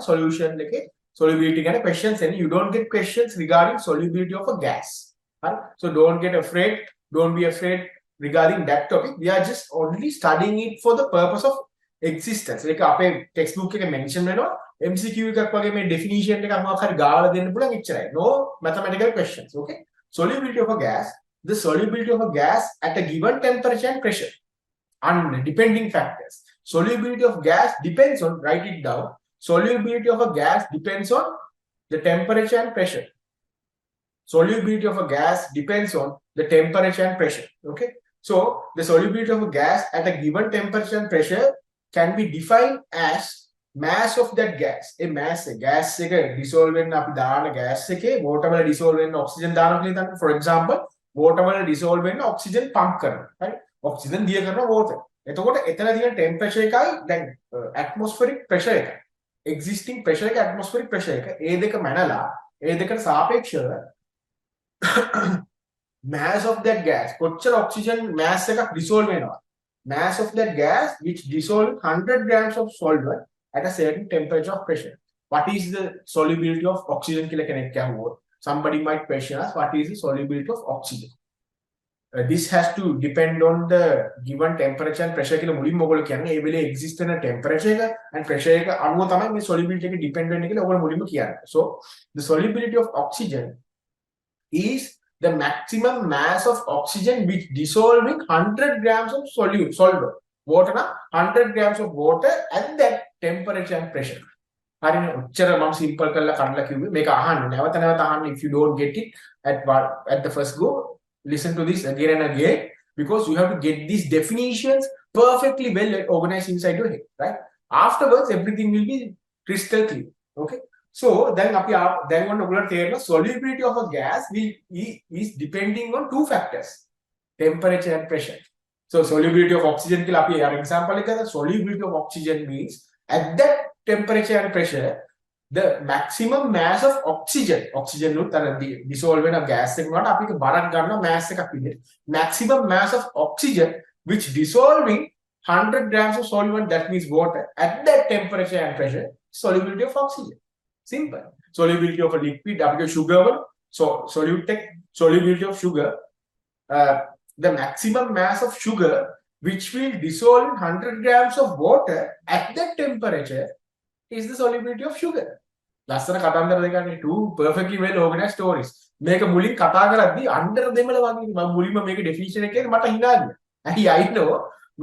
solution, okay, solubility kind of questions, and you don't get questions regarding solubility of a gas. Right? So don't get afraid, don't be afraid regarding that topic. We are just only studying it for the purpose of existence. Like අපේ textbook එකේ mention වෙනවා MCQ එකක් වගේ මේ definition එකක් මොකක් හරි ගාලා දෙන්න පුළුවන් එච්චරයි. No mathematical questions. Okay. Solubility of a gas, the solubility of a gas at a given temperature and pressure and depending factors. Solubility of gas depends on, write it down, solubility of a gas depends on the temperature and pressure. Solubility of a gas depends on the temperature and pressure. Okay, so the solubility of a gas at a given temperature and pressure can be defined as mass of that gas. A mass, a gas එක dissolve වෙන්න අපි දාන gas එකේ water වල dissolve වෙන්න oxygen දානවා කියලා හිතන්න. For example, water වල dissolve වෙන්න oxygen pump කරනවා. right? Oxygen දිය කරනවා water. එතකොට එතන තියෙන temperature එකයි දැන් atmospheric pressure එක. Existing pressure එක atmospheric pressure එක. ඒ දෙක මැනලා ඒ දෙකට සාපේක්ෂව mass of that gas කොච්චර oxygen mass එකක් dissolve වෙනවා. Mass of that gas which dissolve 100 grams of solvent at a certain temperature of pressure. What is the solubility of oxygen? Somebody might question us, what is the solubility of oxygen? This has to depend on the given temperature and pressure. Exist in a temperature and pressure. Solubility depend on. So the solubility of oxygen is the maximum mass of oxygen which dissolving 100 grams of solvent. Water, 100 grams of water at that temperature and pressure. හරිනේ ඔච්චර මම simple කරලා කඩලා කිව්වේ මේක අහන්න නැවත අහන්න if you don't get it at the first go listen to this again and again because you have to get these definitions perfectly well organized inside your head, right? Afterwards everything will be crystal clear. Okay, so then ඔයගොල්ලන්ට තේරෙනවා solubility of a gas is depending on two factors, temperature and pressure. So solubility of oxygen කියලා අපි අර example එක solubility of oxygen means at that temperature and pressure the maximum mass of oxygen උත් අර dissolve වෙන gas එක වලට අපි බරක් ගන්නවා mass එකක් විදිහට maximum mass of oxygen which dissolving 100 grams of solvent that means water at that temperature and pressure solubility of oxygen. Simple. Solubility of a liquid අපිට sugar වල so solubility of sugar the maximum mass of sugar which will dissolve in 100 grams of water at that temperature is the solubility of sugar. ලස්සන කතන්දර දෙකනේ two perfectly well organized stories. මේක මුලින් කතා කරද්දී අnder දෙමළ වගේ මම මුලින්ම මේක definition එකේ මට hina ගියා. I know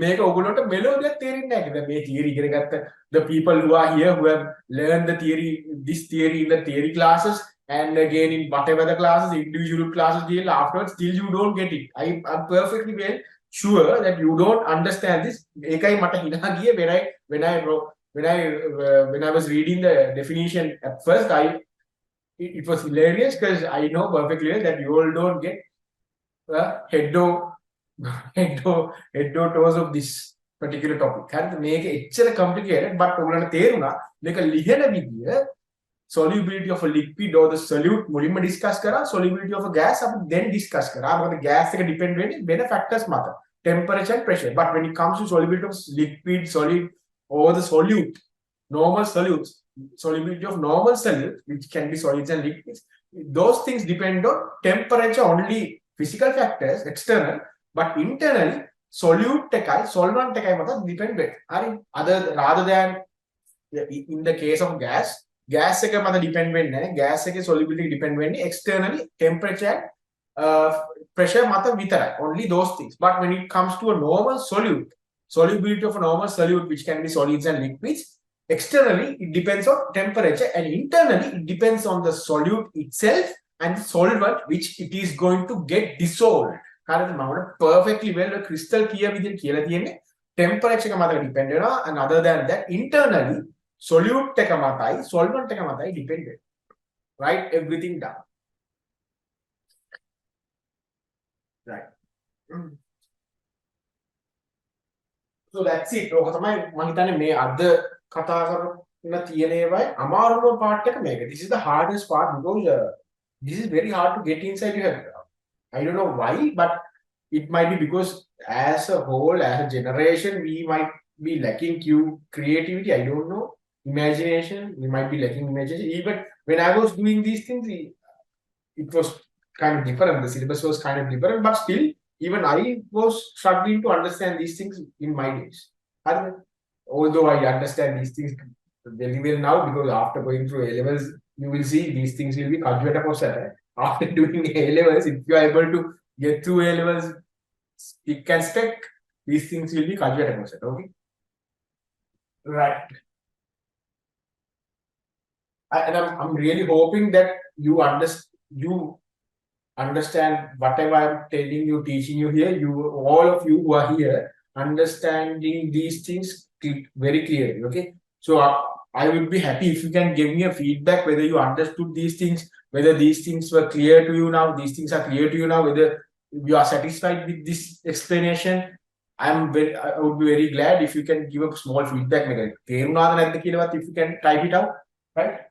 මේක ඔයගොල්ලන්ට මෙලෝඩියක් තේරෙන්නේ නැහැ නේද? මේ theory ඉගෙන ගත්ත the people who are here who have learned the theory this theory in the theory classes and again in whatever the classes individual classes deal afterwards still you don't get it. I'm perfectly well sure that you don't understand this. ඒකයි මට hina ගියේ when I was reading the definition at first it was hilarious because I know perfectly well that you all don't get head or toes of this particular topic. හරිද මේක එච්චර complicated but ඔයගොල්ලන්ට තේරුණා මේක ලියන විදිය solubility of a liquid or the solute මුලින්ම discuss කරා solubility of a gas අපි then discuss කරා මොකද gas එක depend වෙන්නේ වෙන factors මත temperature and pressure but when it comes to solubility of liquid solid or the solute normal solutes solubility of normal solute, which can be solids and liquids. Those things depend on temperature only, physical factors, external, but internally, solute එකයි solvent එකයි මත depend වෙන්නේ. හරි. Other rather than in the case of gas එක මත depend වෙන්නේ නැහැ. Gas එකේ solubility depend වෙන්නේ externally temperature and pressure මත විතරයි. Only those things. But when it comes to a normal solute, solubility of a normal solute, which can be solids and liquids, externally it depends on temperature, and internally it depends on the solute itself and the solvent which it is going to get dissolved. හරිද? මම perfectly well crystal clear විදිහට කියලා තියෙන්නේ temperature එක මත depend වෙනවා, and other than that internally solute එක මතයි solvent එක මතයි depend වෙනවා. Write everything down. Right. So that's it. ඔක තමයි මම හිතන්නේ මේ අද කතා කරන තියෙන ඒවායි අමාරුම part එක මේක. This is the hardest part because this is very hard to get inside your head. I don't know why, but it might be because as a whole, as a generation, we might be lacking creativity. I don't know. Imagination. We might be lacking imagination. Even when I was doing these things, it was kind of different. The syllabus was kind of different, but still, even I was struggling to understand these things in my days. And although I understand these things very well now, because after going through A-levels, you will see these things will be conjured upon. After doing A-levels, if you are able to get through A-levels, pick and spec, these things will be conjured upon. Okay? Right. And I'm really hoping that you understand whatever I'm telling you, teaching you here. All of you who are here, understanding these things very clearly. Okay, so I would be happy if you can give me a feedback whether you understood these things, whether these things were clear to you now, these things are clear to you now, whether you are satisfied with this explanation. I would be very glad if you can give a small feedback. If you can type it out, right?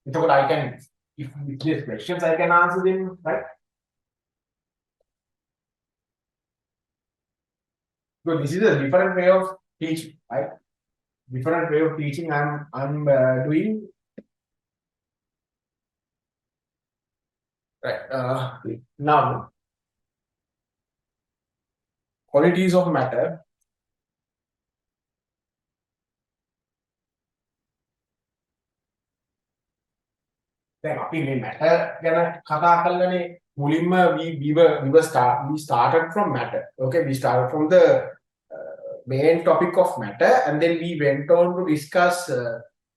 I can, if there's questions, I can answer them, right? So this is a different way of teaching, right? Different way of teaching I'm doing. Right. Now, qualities of matter. Then අපි මේ matter ගැන කතා කරලානේ මුලින්ම we started from matter. Okay, we started from the main topic of matter, and then we went on to discuss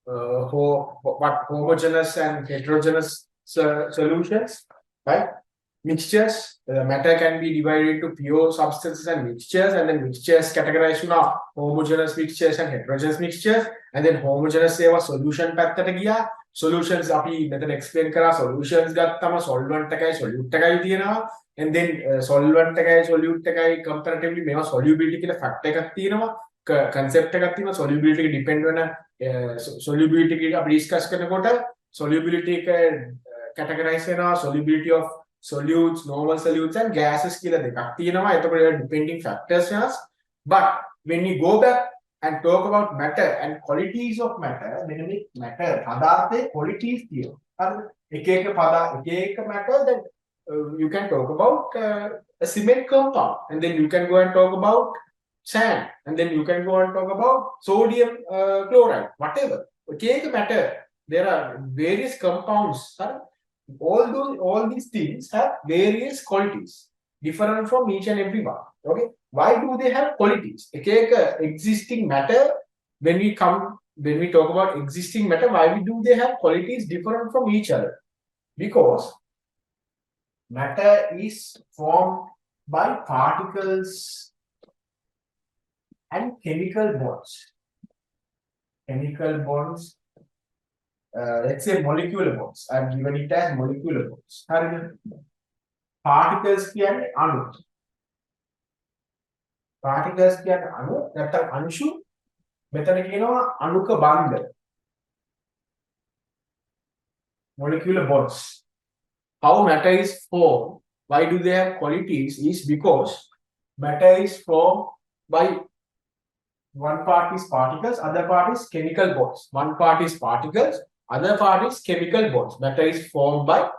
what homogeneous and heterogeneous solutions, right? Mixtures. Matter can be divided into pure substances and mixtures, and then mixtures categorization of homogeneous mixtures and heterogeneous mixtures, and then homogeneous ඒවා solution පැත්තට ගියා. Solutions අපි මෙතන explain කරා. Solutions ගත්තම solvent එකයි solute එකයි තියෙනවා, and then solvent එකයි solute එකයි comparatively මේවා solubility කියලා fact එකක් තියෙනවා, concept එකක් තියෙනවා. Solubility එක depend වෙන solubility එක අපි discuss කරනකොට solubility එක categorize වෙනවා solubility of solutes, normal solutes and gases කියලා දෙකක් තියෙනවා. එතකොට depending factors වෙනස්. But when we go back and talk about matter and qualities of matter, when we matter පදාර්ථයේ qualities තියෙනවා. හරි. එක matter, then you can talk about a cement compound, and then you can go and talk about sand, and then you can go and talk about sodium chloride, whatever. එක matter, there are various compounds. Hari. All these things have various qualities different from each and every one. Okay, why do they have qualities? Existing matter, when we talk about existing matter, why do they have qualities different from each other? Because matter is formed by particles and chemical bonds. Let's say molecular bonds. I've given it as molecular bonds. Particles කියන්නේ අණු. Particles කියන්නේ අණු නැත්නම් අංශු. මෙතන කියනවා අණුක බන්ධ. Molecular bonds. How matter is formed, why do they have qualities, is because matter is formed by One part is particles, other part is chemical bonds. One part is particles, other part is chemical bonds. Matter is formed by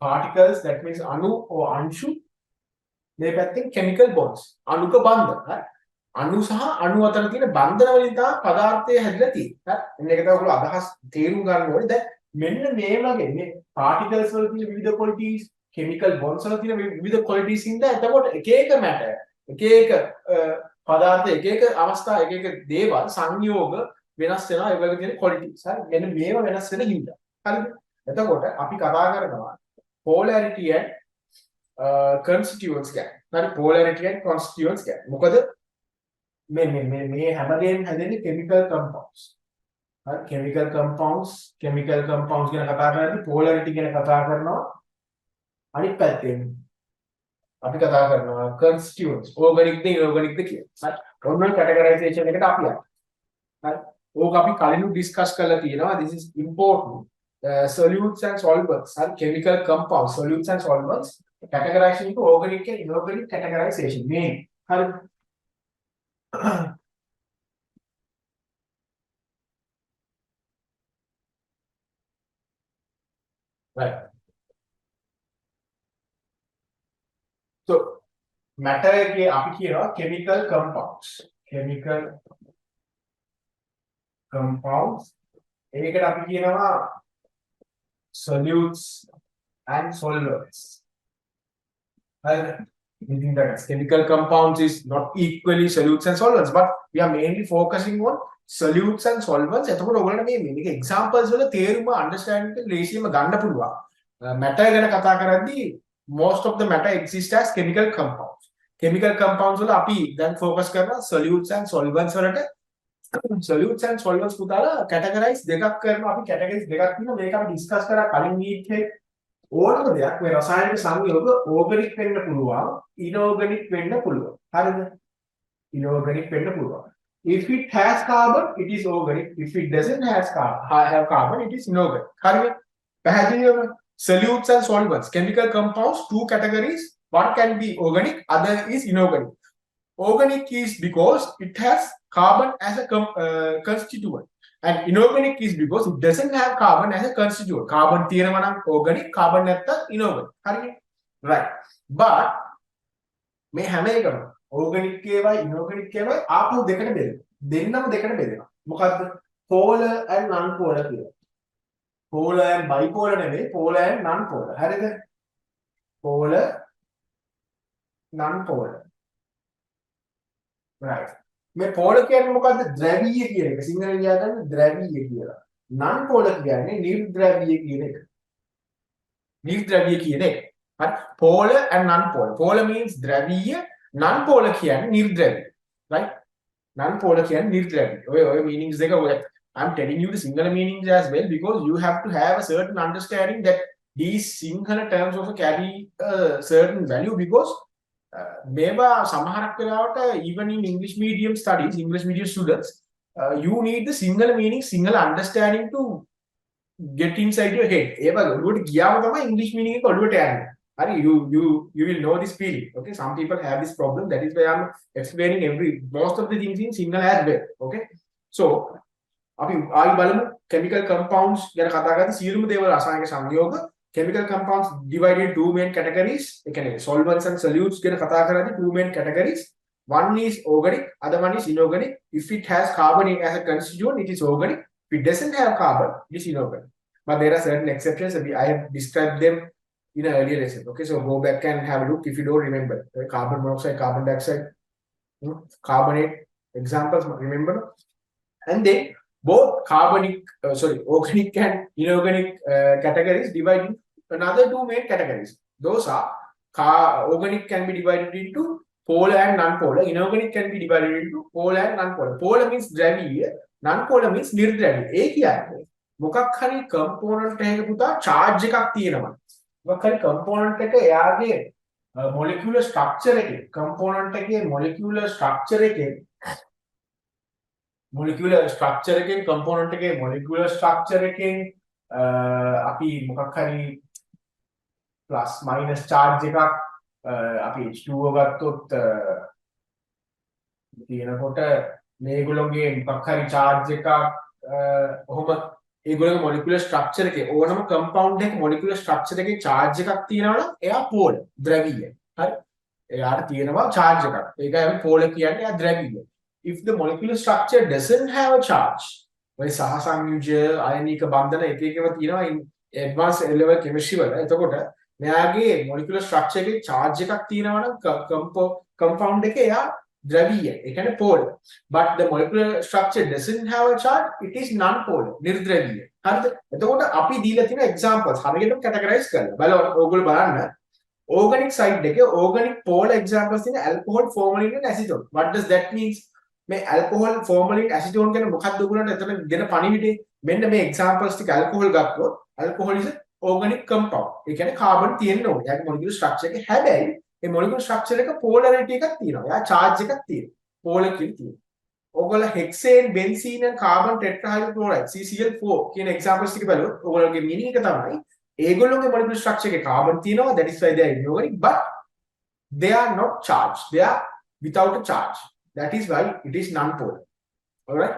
particles, that means anu or anshu. They පැත්තෙන් chemical bonds. අණුක බන්ධන. හරි. අණු සහ අණු අතර තියෙන බන්ධන වලින් තමයි පදාර්ථය හැදිලා තියෙන්නේ. හරි. මේක තමයි ඔයගොල්ලෝ අදහස් තේරුම් ගන්න ඕනේ. දැන් මෙන්න මේ වගේ මේ particles වල තියෙන විවිධ qualities, chemical bonds වල තියෙන විවිධ qualities ඉඳලා එතකොට එක එක matter, එක එක පදාර්ථ, එක එක අවස්ථා, එක එක දේවල් සංයෝග වෙනස් වෙනවා ඒ වගේ තියෙන qualities. හරි. මෙන්න මේවා වෙනස් වෙන හින්දා. හරිද? එතකොට අපි කතා කරනවා polarity and constituents ගැන. හරි polarity and constituents ගැන. මොකද මේ හැමදේම හැදෙන්නේ chemical compounds. හරි chemical compounds ගැන කතා කරද්දී polarity ගැන කතා කරනවා. අනිත් පැත්තෙන් අපි කතා කරනවා constituents, organic ද inorganic ද කියලා. හරි ඔන්න categorization එකට අපි යනවා. හරි ඕක අපි කලින් ඩිස්කස් කරලා තියෙනවා. This is important. Solutes and solvents and chemical compounds, solutes and solvents, categorization into organic and inorganic categorization. Main. Right. So matter के आप කියනවා chemical compounds. Chemical compounds. ඒකට අපි කියනවා solutes and solvents. Meaning that chemical compounds is not equally solutes and solvents, but we are mainly focusing on solutes and solvents. එතකොට ඔයගොල්ලන්ට මේක examples වල තේරුම understanding එක ලේසියෙන්ම ගන්න පුළුවන්. matter ගැන කතා කරද්දී most of the matter exists as chemical compounds. Chemical compounds වල අපි දැන් focus කරනවා solutes and solvents වලට. solutes and solvents පුතාලා categorize දෙකක් කරනවා. අපි categories දෙකක් තියෙනවා. මේක අපි discuss කරා කලින් week එකේ. ඕනම දෙයක් මේ රසායනික සංයෝග organic වෙන්න පුළුවන්, inorganic වෙන්න පුළුවන්. හරිද? Inorganic වෙන්න පුළුවන්. If it has carbon, it is organic. If it doesn't have carbon, it is inorganic. හරිද? පැහැදිලිවම solutes and solvents, chemical compounds, two categories. One can be organic, other is inorganic. Organic is because it has carbon as a constituent. And inorganic is because it doesn't have carbon as a constituent. Carbon තියෙනවා නම් organic, carbon නැත්තම් inorganic. හරිනේ? Right. But මේ හැම එකම organic ඒවා inorganic ඒවා ආපහු දෙකට බෙදෙනවා. දෙන්නම දෙකට බෙදෙනවා. මොකද්ද? polar and non-polar කියලා. polar and bipolar නෙවෙයි, polar and non-polar. හරිද? polar non-polar. Right. මේ polar කියන්නේ මොකද්ද? ද්‍රවීය කියන එක. සිංහලෙන් ලියාගන්න ද්‍රවීය කියලා. non polar කියන්නේ නිර්ද්‍රවීය කියන එක. නිර්ද්‍රවීය කියන එක. හරි. polar and non polar. Polar means ද්‍රවීය, non polar කියන්නේ නිර්ද්‍රවීය. Right? non polar කියන්නේ නිර්ද්‍රවීය. ඔය meanings දෙක ඔය I'm telling you the Sinhala meanings as well because you have to have a certain understanding that these Sinhala terms also carry a certain value because මේවා සමහරක් වෙලාවට even in English medium studies, English medium students, you need the Sinhala meaning, Sinhala understanding to get inside your head. ඒවා ඔළුවට ගියාම තමයි English meaning එක ඔළුවට යන්නේ. හරි you will know this feeling. Okay, some people have this problem. That is why I'm explaining most of the things in Sinhala as well. Okay, so අපි ආයි බලමු chemical compounds ගැන කතා කරද්දී සියලුම දේවල් රසායනික සංයෝග. Chemical compounds divided in two main categories. Solvents and solutes ගැන කතා කරද්දී two main categories. One is organic, other one is inorganic. If it has carbon as a constituent, it is organic. If it doesn't have carbon, it is inorganic. But there are certain exceptions. I have described them in an earlier lesson. Okay, so go back and have a look if you don't remember. Carbon monoxide, carbon dioxide, carbonate examples. Remember, and then both organic and inorganic categories divided into another two main categories. Those are organic can be divided into polar and non-polar. Inorganic can be divided into polar and non-polar. Polar means ද්‍රවීය, non-polar means නිර්ද්‍රවීය. ඒ කියන්නේ මොකක් හරි component එකක පුතා charge එකක් තියෙනවා. මොකක් හරි component එක එයාගේ molecular structure එකේ component එකේ molecular structure එකේ component එකේ molecular structure එකෙන් අපි මොකක් හරි plus minus charge එකක් අපි H2O ගත්තොත් තියෙනකොට මේගොල්ලෝගේ මොකක් හරි charge එකක් ඔහොම ඒගොල්ලෝගේ molecular structure එකේ ඕනම compound එකක molecular structure එකේ charge එකක් තියෙනවා නම් එයා pole ද්‍රවීය. හරි. එයාට තියෙනවා charge එකක්. ඒකයි pole කියන්නේ එයා ද්‍රවීය. If the molecular structure doesn't have a charge, ඔය සහසංයුජ අයනික බන්ධන එක එකව තියෙනවා in advanced level chemistry වල. එතකොට මෙයාගේ molecular structure එකේ charge එකක් තියෙනවා නම් compound එකේ එයා ද්‍රවීය. ඒ කියන්නේ pole. But the molecular structure doesn't have a charge, it is non-polar, නිර්ද්‍රවීය. හරිද? එතකොට අපි දීලා තියෙන examples හරියටම categorize කරලා බලන්න. ඕගොල්ලෝ බලන්න organic side එකේ organic polar examples තියෙන alcohol, formalin and acetone. What does that mean? මේ alcohol, formalin, acetone කියන මොකක්ද ඔයගොල්ලන්ට එතන දෙන පණිවිඩේ? මෙන්න මේ examples ටික alcohol ගත්තොත් alcohol is organic compound. ඒ කියන්නේ carbon තියෙන්න ඕනේ. යාගේ molecular structure එකේ හැබැයි මේ molecular structure එක polarity එකක් තියෙනවා. යා charge එකක් තියෙනවා. polar කියලා තියෙනවා. ඔයගොල්ලෝ hexane, benzene and carbon tetrahydrochloride CCl4 කියන examples ටික බලුවොත් ඔයගොල්ලෝගේ meaning එක තමයි ඒගොල්ලෝගේ molecular structure එකේ carbon තියෙනවා. That is why they are inorganic, but they are not charged. They are without a charge. That is why it is non-polar. All right.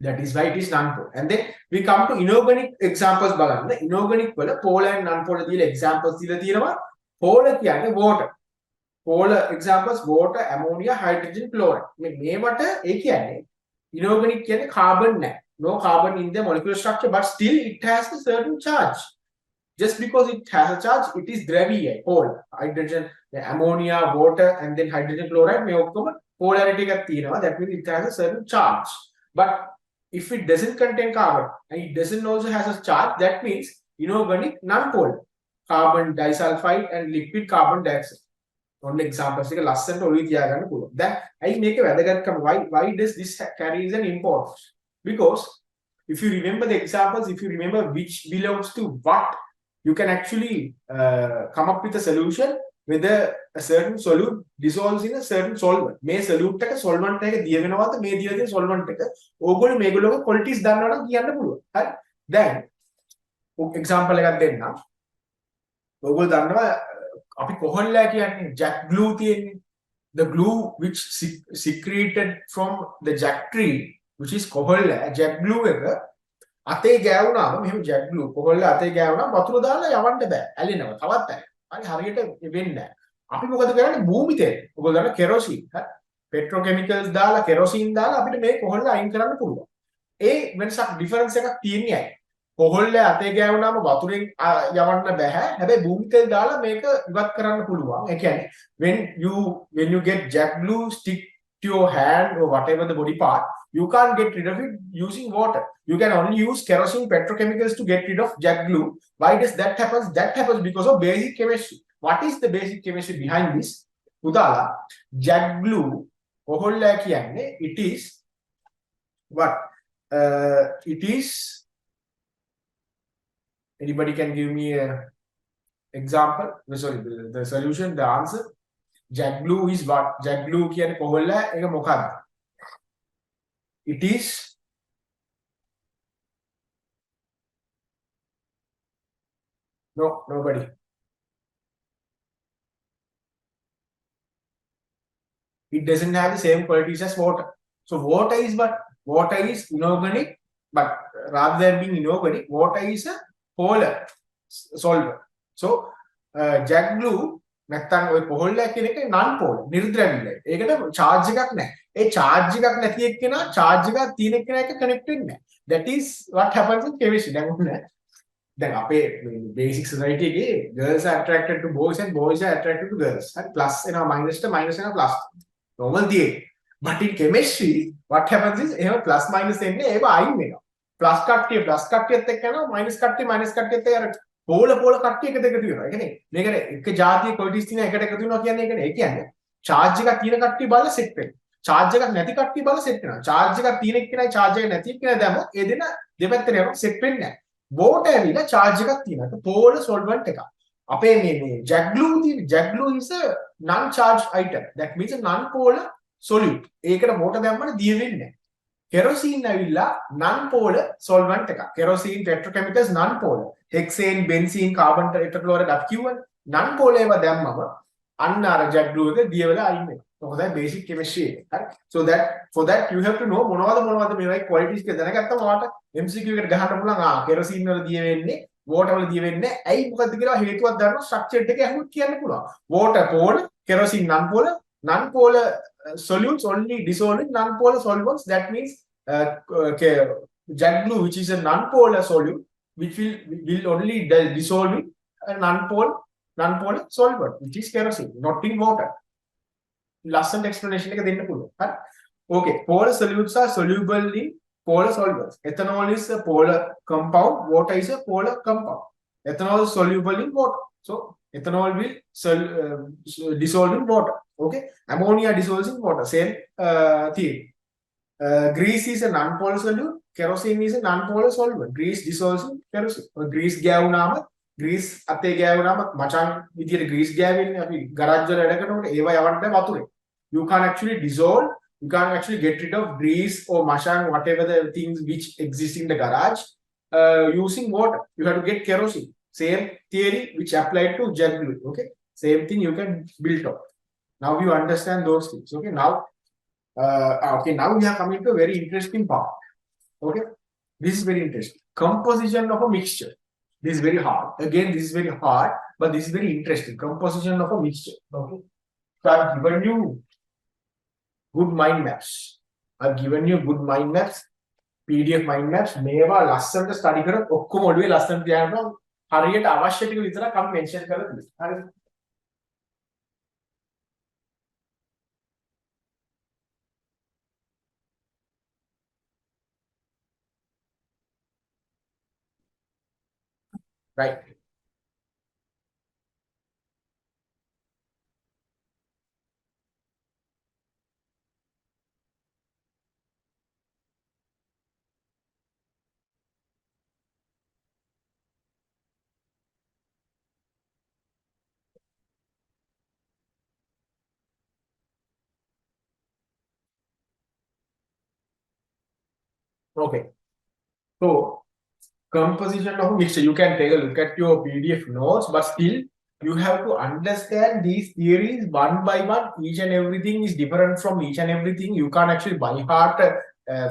That is why it is non-polar. And then we come to inorganic examples බලන්න. Inorganic වල polar and non-polar දීලා examples දීලා තියෙනවා. Polar කියන්නේ water. Polar examples water, ammonia, hydrogen, chloride. මේවට ඒ කියන්නේ inorganic කියන්නේ carbon නැහැ. No carbon in the molecular structure, but still it has a certain charge. Just because it has a charge, it is ද්‍රවීය. Polar. Hydrogen, ammonia, water, and then hydrogen chloride මේ ඔක්කොම polarity එකක් තියෙනවා. That means it has a certain charge. But if it doesn't contain carbon and it doesn't also has a charge, that means inorganic, non-polar. Carbon disulfide and liquid carbon dioxide. Only examples එක ලස්සනට ඔළුවේ තියාගන්න පුළුවන්. දැන් ඇයි මේක වැදගත්කම? Why does this carries an importance? Because if you remember the examples, if you remember which belongs to what, you can actually come up with a solution whether a certain solute dissolves in a certain solvent. මේ solute එක solvent එක දිය වෙනවද? මේ දියලා තියෙන solvent එක ඕගොල්ලෝ මේගොල්ලෝගේ qualities දන්නවා නම් කියන්න පුළුවන්. හරි. දැන් example එකක් දෙන්නම්. ඔයගොල්ලෝ දන්නවා අපි කොහොල්ලා කියන්නේ jack glue තියෙන්නේ. The glue which secreted from the jack tree, which is කොහොල්ලා jack glue එක අතේ ගෑවුනාම මෙහෙම jack glue කොහොල්ලා අතේ ගෑවුනාම වතුර දාලා යවන්න බෑ. ඇලෙනවා. තවත් ඇලෙනවා. හරි හරියට වෙන්නේ නැහැ. අපි මොකද කරන්නේ? භූමි තෙල්. ඔයගොල්ලෝ දන්න කෙරොසින්. හරි. petrochemicals දාලා කෙරොසින් දාලා අපිට මේ කොහොල්ලා අයින් කරන්න පුළුවන්. ඒ වෙනසක් difference එකක් තියෙන්නේ ඇයි? කොහොල්ල අතේ ගෑවුනාම වතුරෙන් යවන්න බෑ. හැබැයි භූමි තෙල් දාලා මේක ඉවත් කරන්න පුළුවන්. ඒ කියන්නේ when you get jack glue stick to your hand or whatever the body part, you can't get rid of it using water. You can only use kerosene petrochemicals to get rid of jack glue. Why does that happen? That happens because of basic chemistry. What is the basic chemistry behind this? උදාලා jack glue කොහොල්ල කියන්නේ it is what? It is, anybody can give me a example? Sorry, the solution, the answer. Jack glue is what? Jack glue කියන්නේ කොහොල්ල එක මොකක්ද? It is nobody. It doesn't have the same qualities as water. So water is what? Water is inorganic, but rather than being inorganic, water is a polar solvent. So jack glue නැත්තම් ඔය කොහොල්ලා කියන එක non polar නිර්ද්‍රවීයයි. ඒකට charge එකක් නැහැ. ඒ charge එකක් නැති එක්කෙනා charge එකක් තියෙන එක්කෙනා එක connect වෙන්නේ නැහැ. That is what happens in chemistry. දැන් අපේ basic society එකේ girls are attracted to boys and boys are attracted to girls. හරි plus එනවා minus ට minus එනවා plus. normal තියෙන්නේ. But in chemistry what happens is එහෙම plus minus එන්නේ ඒව අයින් වෙනවා. plus කට්ටියත් එක්ක යනවා minus කට්ටියත් එක්ක අර polar කට්ටිය එකට එකතු වෙනවා. ඒ කියන්නේ මේකට එක જાතිය qualities තියෙන එකට එකතු වෙනවා කියන්නේ ඒකනේ. ඒ කියන්නේ charge එකක් තියෙන කට්ටිය බලලා set වෙනවා. charge එකක් නැති කට්ටිය බලලා set වෙනවා. charge එකක් තියෙන එක්කෙනයි charge එක නැති එක්කෙනයි දැම්මොත් ඒ දෙන දෙපැත්තට යනවා set වෙන්නේ නැහැ. water ඇවිල්ලා charge එකක් තියෙනවා. ඒක polar solvent එකක්. අපේ මේ jack glue is a non charged item. That means a non polar solute. ඒකට water දැම්මම දිය වෙන්නේ නැහැ. kerosene ඇවිල්ලා non polar solvent එකක්. kerosene petrochemicals non polar. hexane, benzene, carbon tetrachloride අපි කියවනේ non polar ඒවා දැම්මම අන්න අර jack glue එක දිය වෙලා අයින් වෙනවා. මොකද basic chemistry එක. So that for that you have to know මොනවද මේවායි qualities කියලා දැනගත්තම ඔයාලට MCQ එකට ගහන්න පුළුවන් කෙරොසින් වල දිය වෙන්නේ water වල දිය වෙන්නේ ඇයි මොකද්ද කියලා හේතුවක් දන්නවා structure එක අහුවොත් කියන්න පුළුවන්. water polar kerosene non polar solutes only dissolve in non polar solvents. That means jet blue, which is a non polar solute, which will only dissolve in a non polar solvent, which is kerosene, not in water. Last explanation එක දෙන්න පුළුවන්. හරි. Okay, polar solutes are soluble in polar solvents. Ethanol is a polar compound, water is a polar compound. Ethanol is soluble in water. So ethanol will dissolve in water. Okay, ammonia dissolves in water. Same theory. Grease is a non-polar solute. Kerosene is a non-polar solvent. Grease dissolves in kerosene. Grease ගෑවුනාම grease අතේ ගෑවුනාම මචං විදියට grease ගෑවෙන්නේ අපි garage වල වැඩ කරනකොට ඒව යවන්න බෑ වතුරේ. You can't actually dissolve, you can't actually get rid of grease or mashang, whatever the things which exist in the garage using water. You have to get kerosene. Same theory which applied to jet fuel. Okay, same thing you can build up. Now you understand those things. Okay, now now we are coming to a very interesting part. Okay, this is very interesting. Composition of a mixture. This is very hard. Again, this is very hard, but this is very interesting. Composition of a mixture. Okay, so I've given you good mind maps. I've given you good mind maps, PDF mind maps. මේවා ලස්සනට study කරලා ඔක්කොම ඔළුවේ ලස්සනට තියාගන්න හරියට අවශ්‍ය ටික විතරක් අපි මෙන්ෂන් කරලා තියෙනවා. හරිද? Right. Okay. So composition of a mixture. You can take a look at your PDF notes, but still you have to understand these theories one by one. Each and everything is different from each and everything. You can't actually by heart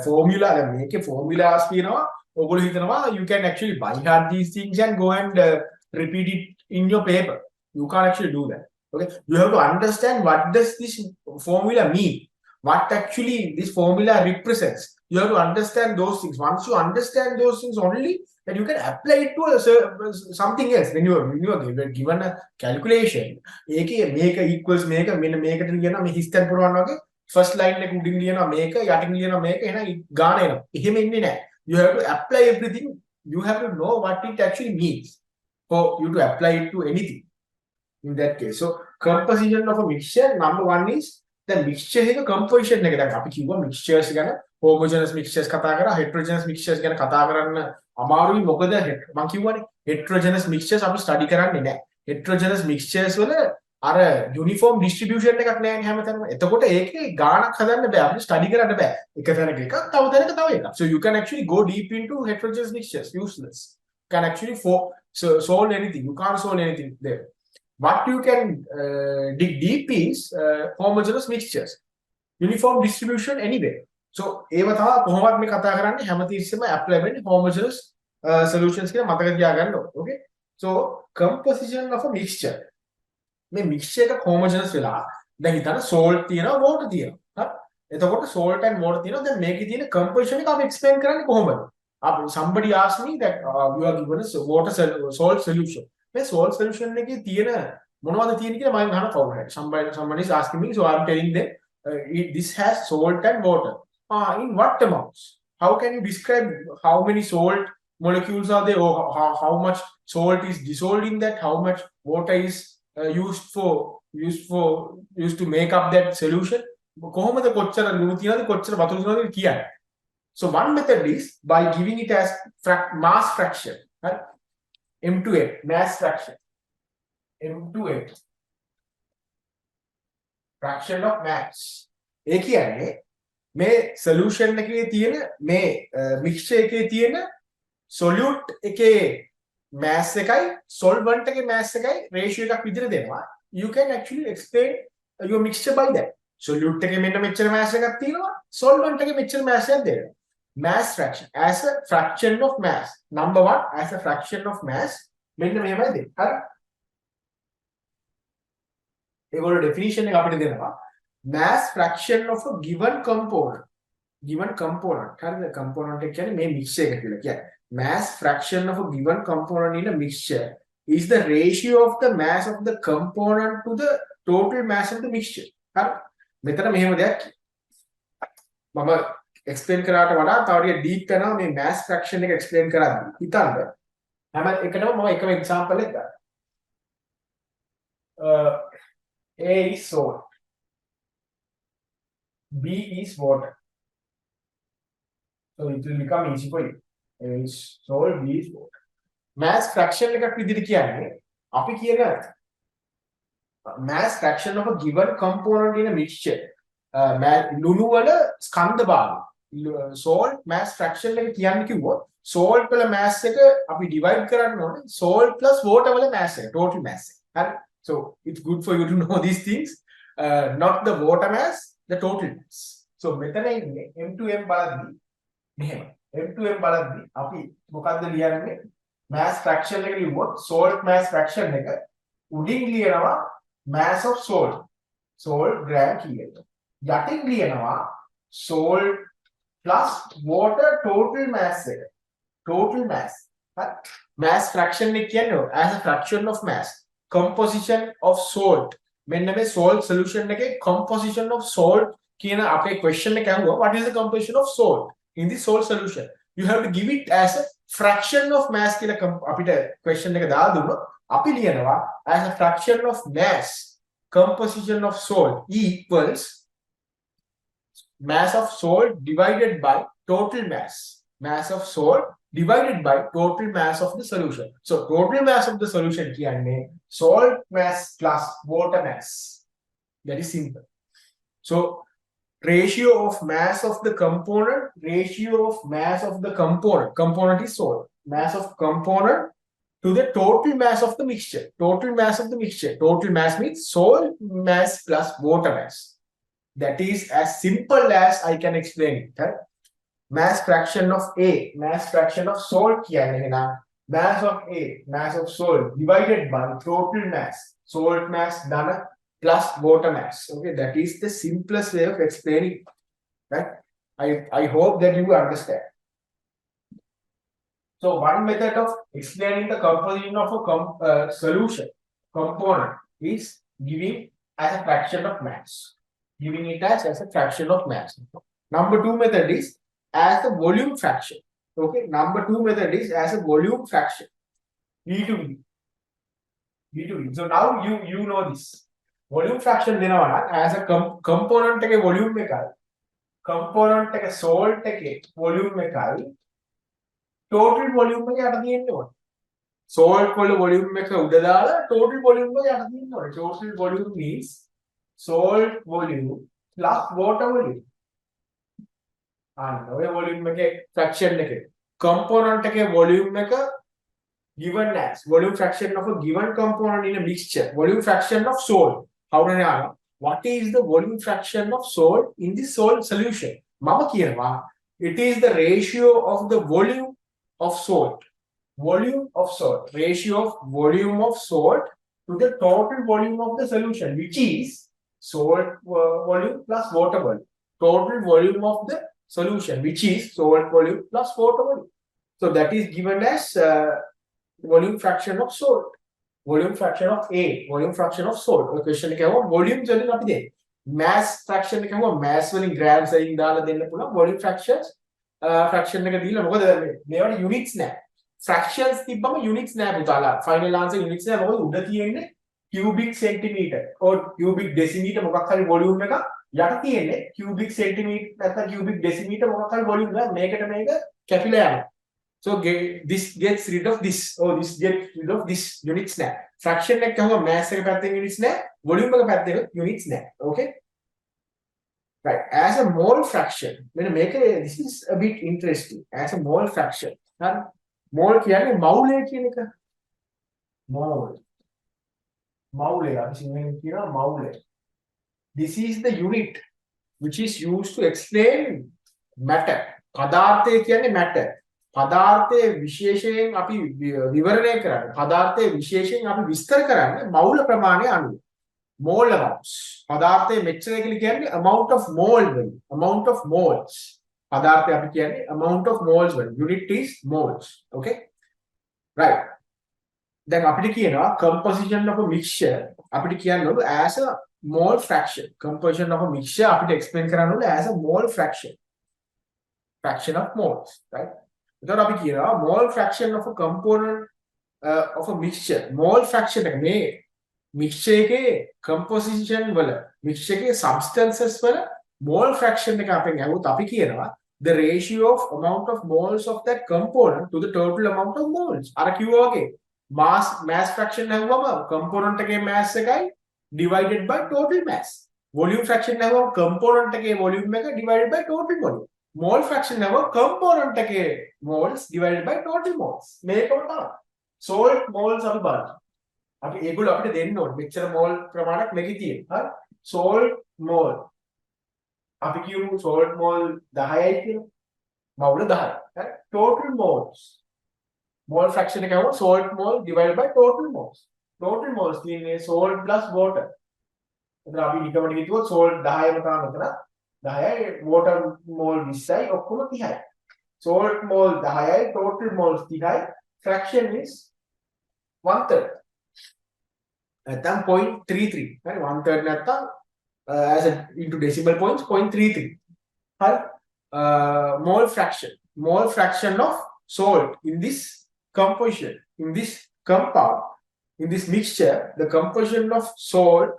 formula. Make a formulas, you know. You can actually by heart these things and go and repeat it in your paper. You can't actually do that. Okay, you have to understand what does this formula mean, what actually this formula represents. You have to understand those things. Once you understand those things only, then you can apply it to something else. When you are given a calculation, make equals make එකට ලියනවා මේ හිස්තැන් පුරවන්න වගේ first line එක උඩින් ලියනවා මේක යටින් ලියනවා මේක එහෙනම් ගාන එනවා. එහෙම ඉන්නේ නැහැ. You have to apply everything. You have to know what it actually means for you to apply it to anything in that case. So composition of a mixture, number one is the mixture එක composition එක. දැන් අපි කිව්වා mixtures ගැන homogeneous mixtures කතා කරා, heterogeneous mixtures ගැන කතා කරන්න අමාරුයි. මොකද මම කිව්වනේ heterogeneous mixtures අපි study කරන්නේ නැහැ. heterogeneous mixtures වල අර uniform distribution එකක් නැහැ හැමතැනම. එතකොට ඒකේ ගාණක් හදන්න බෑ. අපිට study කරන්න බෑ. එක තැනක එකක්, තව තැනක තව එකක්. So you can actually go deep into heterogeneous mixtures. Useless. You can actually solve anything. You can't solve anything there. What you can dig deep is homogeneous mixtures. Uniform distribution anywhere. So ඒව තමයි කොහොමද මේ කතා කරන්නේ හැමතිස්සෙම apply වෙන්නේ homogeneous solutions කියලා මතක තියාගන්න ඕනේ. Okay, so composition of a mixture. මේ mixture එක homogeneous වෙලා දැන් හිතන්න salt තියෙනවා water තියෙනවා. හරි, එතකොට salt and water තියෙනවා. දැන් මේකේ තියෙන composition එක අපි explain කරන්නේ කොහොමද? Somebody asked me that you are given a salt solution. මේ salt solution එකේ තියෙන මොනවද තියෙන්නේ කියලා මම අහන කවුරු හරි. Somebody is asking me, so I am telling them this has salt and water. In what amounts? How can you describe how many salt molecules are there, or how much salt is dissolved in that? How much water is used to make up that solution? කොහොමද කොච්චර ලුණු තියනද කොච්චර වතුර තියනද කියන්නේ? So one method is by giving it as mass fraction, right? M to N, mass fraction. M to N, fraction of mass. ඒ කියන්නේ මේ solution එකේ තියෙන මේ mixture එකේ තියෙන solute එකේ mass එකයි solvent එකේ mass එකයි ratio එකක් විදිහට දෙනවා. You can actually explain your mixture by that. solute එකේ මෙන්න මෙච්චර mass එකක් තියෙනවා solvent එකේ මෙච්චර mass එකක් දෙනවා mass fraction as a fraction of mass number 1 as a fraction of mass මෙන්න මෙහෙමයි දෙන්නේ හරි ඒගොල්ලෝ definition එක අපිට දෙනවා mass fraction of a given component හරිද component එක කියන්නේ මේ mixture එක කියලා කියන්නේ mass fraction of a given component in a mixture is the ratio of the mass of the component to the total mass of the mixture හරි මෙතන මෙහෙම දෙයක් මම explain කරාට වඩා තව ටික deep වෙනවා මේ mass fraction එක explain කරද්දී හිතන්න හැම එකටම මම එකම example එක ගන්නවා A is salt B is water so it will become easy for you A is salt B is water mass fraction එකක් විදිහට කියන්නේ අපි කියන mass fraction of a given component in a mixture ලුණු වල ස්කන්ධ භාගය salt mass fraction එක කියන්නේ කිව්වොත් salt වල mass එක අපි divide කරන්න ඕනේ salt plus water වල mass එක total mass එක හරි so it's good for you to know these things not the water mass the total mass so මෙතන ඉන්නේ m2m බලද්දි මෙහෙම m2m බලද්දි අපි මොකද්ද ලියන්නේ mass fraction එක ලියුවොත් salt mass fraction එක උඩින් ලියනවා mass of salt gram කීයද යටින් ලියනවා salt plus water total mass එක total mass හරි mass fraction එක කියන්නේ as a fraction of mass composition of salt මෙන්න මේ salt solution එකේ composition of salt කියන අපේ question එක අහුවා what is the composition of salt in the salt solution you have to give it as a fraction of mass කියලා අපිට question එක දාලා දුන්නොත් අපි ලියනවා as a fraction of mass composition of salt equals mass of salt divided by total mass of salt divided by total mass of the solution so total mass of the solution කියන්නේ salt mass plus water mass that is simple so ratio of mass of the component component is salt mass of component to the total mass of the mixture total mass means salt mass plus water mass that is as simple as I can explain it right? mass fraction of salt කියන්නේ නා mass of salt divided by total mass salt mass ධන plus water mass okay that is the simplest way of explaining right I hope that you understand so one method of explaining the composition of a solution component is giving as a fraction of mass giving it as a fraction of mass number 2 method is as a volume fraction okay number 2 method is as a volume fraction v to v so now you know this volume fraction දෙනවා නම් as a component එකේ volume එකයි component එක salt එකේ volume එකයි total volume එක යට තියෙන්න ඕනේ salt වල volume එක උඩ දාලා total volume එක යට තියෙන්න ඕනේ total volume means salt volume plus water volume ඔය volume එකේ fraction එකේ component එකේ volume එක given as volume fraction of a given component in a mixture volume fraction of salt how do I know what is the volume fraction of salt in the salt solution මම කියනවා it is the ratio of the volume of salt ratio of volume of salt to the total volume of the solution which is salt volume plus water volume total volume of the solution which is salt volume plus water volume so that is given as volume fraction of salt volume fraction of salt ඔය question එක අහුවා volume වලින් අපි දෙන්නේ mass fraction එක අහුවා mass වලින් grams වලින් දාලා දෙන්න පුළුවන් volume fractions fraction එක දීලා මොකද මේවට units නැහැ fractions තිබ්බම units නැහැ පුතාලා final answer units නැහැ මොකද උඩ තියෙන්නේ cubic centimeter or cubic decimeter මොකක් හරි volume එක යට තියෙන්නේ cubic centimeter නැත්නම් cubic decimeter මොකක් හරි volume එක මේකට මේක කැපිලා යනවා so this gets rid of this or this gets rid of this units නැහැ fraction එක කවම mass එක පැත්තෙන් units නැහැ volume එක පැත්තෙන් units නැහැ okay right as a mole fraction මෙන්න මේක this is a bit interesting as a mole fraction හරි mole කියන්නේ මවුලේ කියන එක mole අපි සිංහලෙන් කියනවා මවුලේ This is the unit which is used to explain matter. පදාර්ථය කියන්නේ matter. පදාර්ථයේ විශේෂයෙන් අපි විවරණය කරන්නේ. පදාර්ථයේ විශේෂයෙන් අපි විස්තර කරන්නේ මවුල ප්‍රමාණය අනුව. Mole amounts. පදාර්ථයේ මෙච්චර කියලා කියන්නේ amount of mole වලින්. Amount of moles. පදාර්ථය අපි කියන්නේ amount of moles වලින්. Unit is moles. Okay? Right. Then අපිට කියනවා composition of a mixture අපිට කියන්නවලු as a mole fraction. Composition of a mixture අපිට explain කරන්නවලු as a mole fraction. Fraction of moles, right? එතකොට අපි කියනවා mole fraction of a component of a mixture. Mole fraction එක මේ mixture එකේ composition වල mixture එකේ substances වල mole fraction එක අපෙන් අහුවොත් අපි කියනවා the ratio of amount of moles of that component to the total amount of moles. අර කිව්වා වගේ mass fraction හැවුවම component එකේ mass එකයි divided by total mass. Volume fraction හැවුවම component එකේ volume එක divided by total volume. Mole fraction හැවුවම component එකේ moles divided by total moles. මේකම තමයි. Salt moles අපි බලමු. අපි ඒගොල්ලෝ අපිට දෙන්න ඕනේ. මෙච්චර mole ප්‍රමාණයක් මේකේ තියෙනවා. හරි? Salt mole. අපි කියමු salt mole 10යි කියලා. මවුල 10යි. හරි? Total moles. Mole fraction එක හැවුවම salt mole divided by total moles. Total moles කියන්නේ salt plus water. එතන අපි නිකමට හිතුවොත් salt 10ම තමයි මෙතන. 10යි water mole 20යි ඔක්කොම 30යි. Salt mole 10යි total moles 30යි. Fraction is 1/3. නැත්නම් 0.33. හරි 1/3 නැත්නම් as a into decimal points 0.33. හරි mole fraction of salt in this composition, in this compound, in this mixture, the composition of salt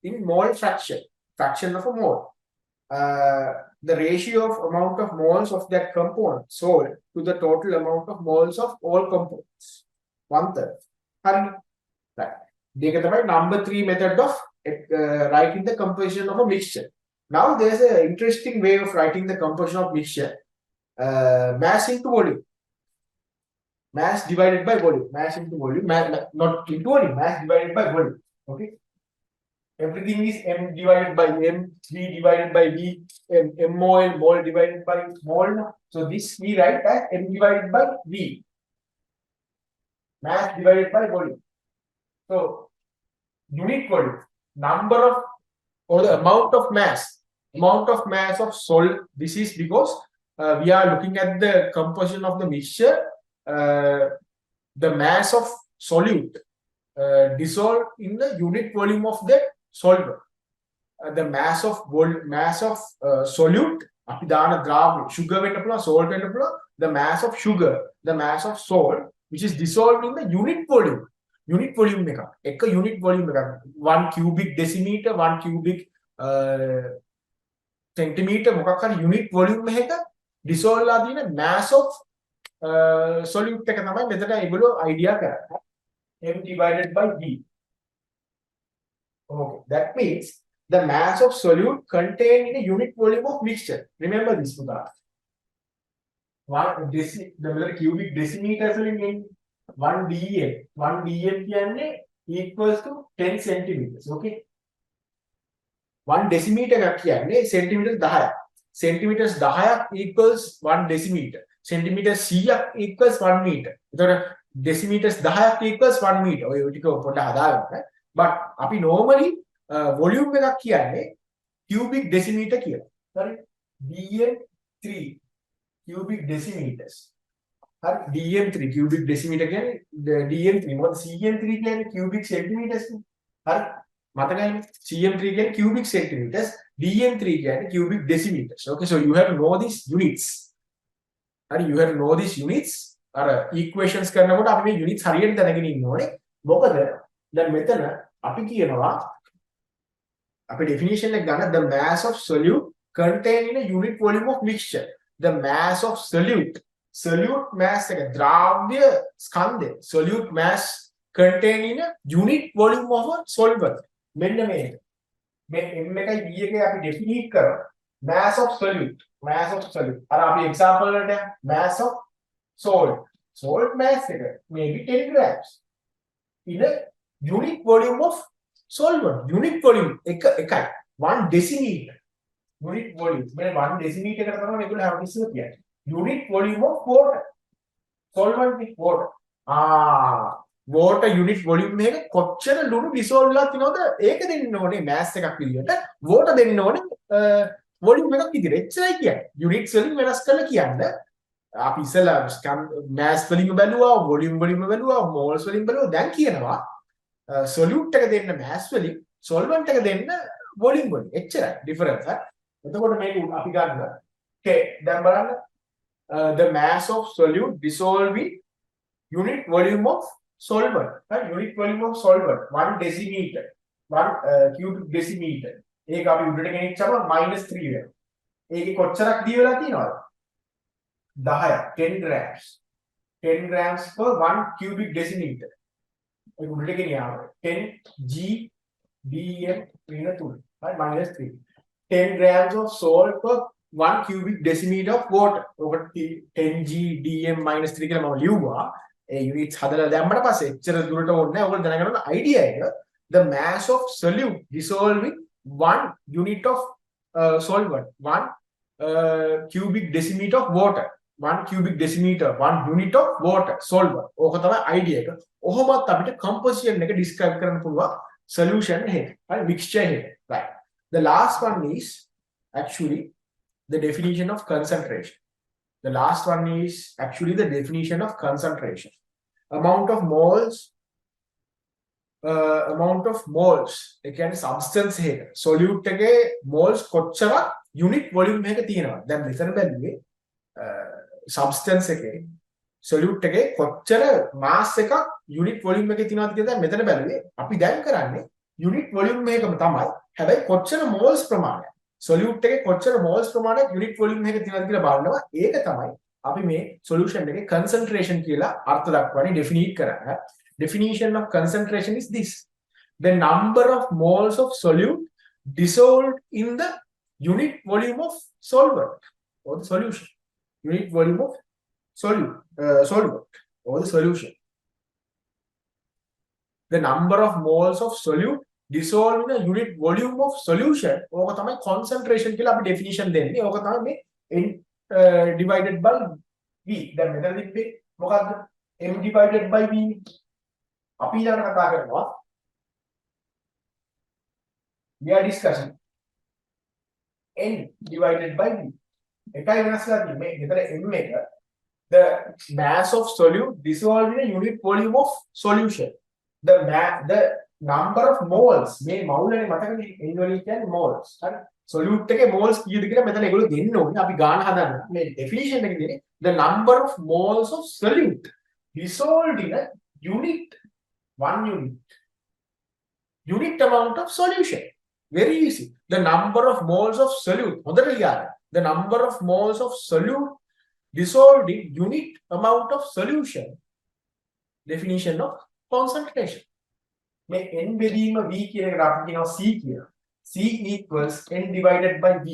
in mole fraction of a mole. The ratio of amount of moles of that component salt to the total amount of moles of all components. 1/3. Right. This is the number 3 method of writing the composition of a mixture. Now there's an interesting way of writing the composition of mixture. Mass into volume. Mass divided by volume. Mass into volume. Not into volume. Mass divided by volume. Okay. Everything is m divided by m, v divided by v, m mole, mole divided by mole. So this we write as m divided by v. Mass divided by volume. So unit volume, number of or the amount of mass of solid. This is because we are looking at the composition of the mixture. The mass of solute dissolved in the unit volume of the solver. The mass of solute අපි දාන ද්‍රාව්‍ය sugar වෙන්න පුළුවන් salt වෙන්න පුළුවන්. The mass of sugar, the mass of salt which is dissolved in the unit volume. Unit volume එක unit volume එකක් 1 cubic decimeter 1 cubic centimeter මොකක් හරි unit volume එකක dissolve ලා තියෙන mass of solute එක තමයි මෙතන ඒගොල්ලෝ idea කරන්නේ. m divided by v. Okay, that means the mass of solute contained in a unit volume of mixture. Remember this, Buddha. The cubic decimeters වලින් එන්නේ 1 dm. 1 dm කියන්නේ equals to 10 centimeters. Okay. 1 decimeter එකක් කියන්නේ centimeters 10ක්. Centimeters 10ක් equals 1 decimeter. Centimeters 100ක් equals 1 meter. එතකොට decimeters 10ක් equals 1 meter. ඔය ටික පොඩ්ඩක් හදාගන්න. But අපි normally volume එකක් කියන්නේ cubic decimeter කියලා. හරි? dm3 cubic decimeters. හරි dm3 cubic decimeter කියන්නේ dm3 මොකද cm3 කියන්නේ cubic centimeters නේ. හරි? මතකයිනේ cm3 කියන්නේ cubic centimeters, dm3 කියන්නේ cubic decimeters. Okay, so you have to know these units. හරි you have to know these units. අර equations කරනකොට අපි මේ units හරියට දැනගෙන ඉන්න ඕනේ. මොකද දැන් මෙතන අපි කියනවා අපි definition එක ගන්න the mass of solute contained in a unit volume of mixture. The mass of solute mass එක ද්‍රාව්‍ය ස්කන්ධය solute mass contained in a unit volume of a solvent. මෙන්න මේක මේ m එකයි v එකයි අපි definite කරා mass of solute අර අපි example වලට mass of salt mass එක maybe 10 grams in a unit volume of solvent. Unit volume එකයි 1 decimeter. Unit volume. When 1 decimeter එකට තමයි මේගොල්ලෝ have this කියන්නේ. Unit volume of water. Solvent with water. water unit volume එක කොච්චර ලුණු dissolve වෙලා තිනවද ඒක දෙන්න ඕනේ mass එකක් විදියට. water දෙන්න ඕනේ volume එකක් විදියට. එච්චරයි කියන්නේ. units වලින් වෙනස් කරලා කියන්නේ. අපි ඉස්සලා mass වලින් බැලුවා, volume වලින් බැලුවා, moles වලින් බැලුවා. දැන් කියනවා solute එක දෙන්න mass වලින්, solvent එක දෙන්න volume වලින්. එච්චරයි difference. එතකොට මේක අපි ගන්න. okay දැන් බලන්න the mass of solute dissolving unit volume of solvent. Right? Unit volume of solvent 1 decimeter, 1 cubic decimeter. ඒක අපි උඩට ගෙනිච්චම -3 වෙනවා. ඒකේ කොච්චරක් දී වෙලා තියෙනවද? 10 10 grams. 10 grams per 1 cubic decimeter. ඒක උඩට ගෙනියාම 10 g dm ඍණ 3. right -3. 10 grams of salt per 1 cubic decimeter of water. ඔකට 10 g dm -3 කියලා මම ලියුවා. ඒ units හදලා දැම්මට පස්සේ එච්චර දුරට ඕනේ නැහැ. ඔයගොල්ලෝ දැනගන්න ඕන idea එක the mass of solute dissolving 1 unit of solvent, 1 cubic decimeter of water, 1 cubic decimeter, 1 unit of water solvent. ඕක තමයි idea එක. ඔහොමත් අපිට composition එක describe කරන්න පුළුවන් solution එක. right mixture එක. right. The last one is actually the definition of concentration. The last one is actually the definition of concentration. Amount of moles ඒ කියන්නේ substance එක solute එකේ moles කොච්චර unit volume එකක තියෙනවද දැන් මෙතන බැලුවේ substance එකේ solute එකේ කොච්චර mass එකක් unit volume එකේ තියෙනවද කියලා දැන් මෙතන බැලුවේ අපි දැන් කරන්නේ unit volume එකම තමයි හැබැයි කොච්චර moles ප්‍රමාණයක් solute එකේ කොච්චර moles ප්‍රමාණයක් unit volume එකක තියෙනවද කියලා බලනවා ඒක තමයි අපි මේ solution එකේ concentration කියලා අර්ථ දක්වන්නේ definite කරන්නේ. Definition of concentration is this: the number of moles of solute dissolved in the unit volume of solvent or the solution. Unit volume of solvent or the solution. The number of moles of solute dissolved in a unit volume of solution. ඕක තමයි concentration කියලා අපි definition දෙන්නේ. ඕක තමයි මේ divided by v. දැන් මෙතන තිබ්බේ මොකද්ද? m divided by v. අපි ඊළඟට කතා කරනවා we are discussing n divided by v. එකයි වෙනස් කරලා තියෙන්නේ. මෙතන m එක the mass of solute dissolved in a unit volume of solution. The number of moles මේ මවුලනේ මතකනේ n වලින් කියන්නේ moles. හරි. solute එකේ moles කීයද කියලා මෙතන ඒගොල්ලෝ දෙන්න ඕනේ. අපි ගාන හදන්න. මේ definition එකේ තියෙන්නේ the number of moles of solute dissolved in a unit amount of solution. Very easy. The number of moles of solute. හොඳට ලියන්න. The number of moles of solute dissolved in unit amount of solution. Definition of concentration. මේ n බෙදීම v කියන එකට අපි කියනවා c කියලා. C equals n divided by v.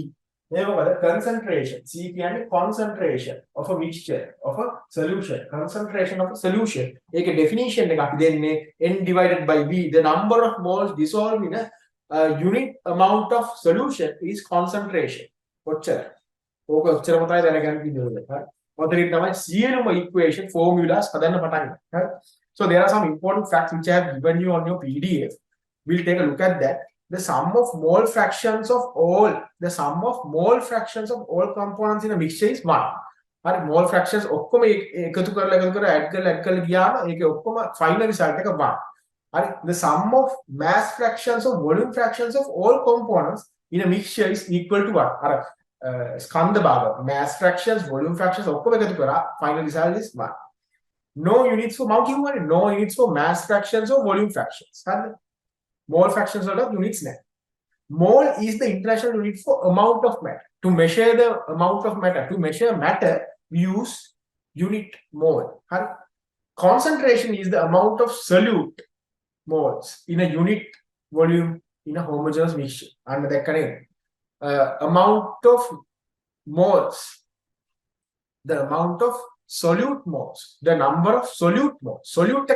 මේක මොකද? Concentration. C කියන්නේ concentration of a mixture of a solution. Concentration of a solution. ඒකේ definition එක අපි දෙන්නේ n divided by v. The number of moles dissolved in a unit amount of solution is concentration. කොච්චර? ඕක ඔච්චරම තමයි දැනගන්න තියෙන්නේ. හරි. ඔතනින් තමයි සියලුම equation formulas හදන්න පටන් ගන්න. හරි. So there are some important facts which I have given you on your PDF. We'll take a look at that. The sum of mole fractions of all components in a mixture is 1. හරි mole fractions ඔක්කොම එකතු කරලා add කරලා ගියාම ඒකේ ඔක්කොම final result එක 1. හරි the sum of mass fractions of volume fractions of all components in a mixture is equal to 1. අර ස්කන්ධ භාග mass fractions volume fractions ඔක්කොම එකතු කරා final result is 1. No units for no units for mass fractions or volume fractions. හරිද? Mole fractions වල units නැහැ. Mole is the international unit for amount of matter. To measure the amount of matter, to measure matter, we use unit mole. හරි? Concentration is the amount of solute moles in a unit volume in a homogeneous mixture. And that amount of moles, the amount of solute moles, the number of solute moles. Solute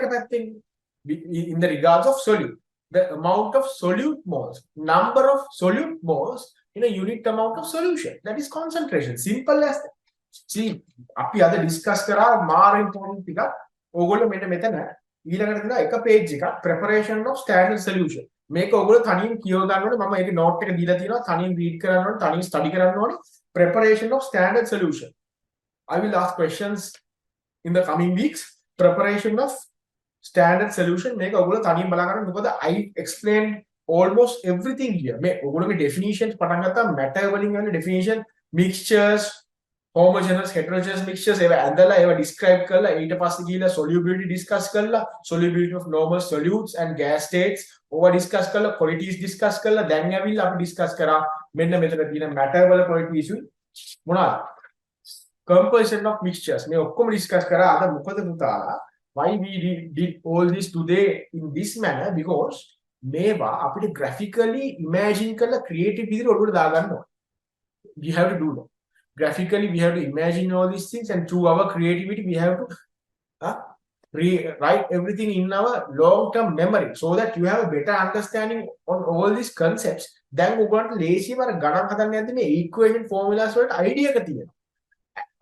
in the regards of solute. the amount of solute moles, number of solute moles in a unit amount of solution. That is concentration. Simple as that. See, අපි අද discuss කරා මාර important ටිකක්. ඕගොල්ලෝ මෙන්න මෙතන ඊළඟට දෙන එක page එකක් preparation of standard solution. මේක ඕගොල්ලෝ තනියෙන් කියව ගන්න ඕනේ. මම ඒකේ note එක දීලා තියෙනවා. තනියෙන් read කරන්න ඕනේ, තනියෙන් study කරන්න ඕනේ. Preparation of standard solution. I will ask questions in the coming weeks. Preparation of standard solution. මේක ඔයගොල්ලෝ තනියෙන් බලා ගන්න. මොකද I explained almost everything here. මේ ඔයගොල්ලෝගේ definitions පටන් ගත්තා matter වලින් යන definition, mixtures, homogeneous heterogeneous mixtures ඒවා ඇඳලා ඒවා describe කරලා ඊට පස්සේ ගිහලා solubility discuss කරලා solubility of normal solutes and gas states over discuss කරලා qualities discuss කරලා දැන් ඇවිල්ලා අපි discuss කරා මෙන්න මෙතන තියෙන matter වල qualities මොනවාද composition of mixtures මේ ඔක්කොම discuss කරා අද මොකද පුතාලා why we did all this today in this manner because මේවා අපිට graphically imagine කරලා creative විදිහට ඔළුවට දාගන්න ඕනේ we have to do that. Graphically, we have to imagine all these things, and through our creativity, we have to write everything in our long-term memory so that you have a better understanding on all these concepts. Then we want to lazy for ගණන් හදන්න යද්දී මේ equation formulas වලට idea එක තියෙනවා.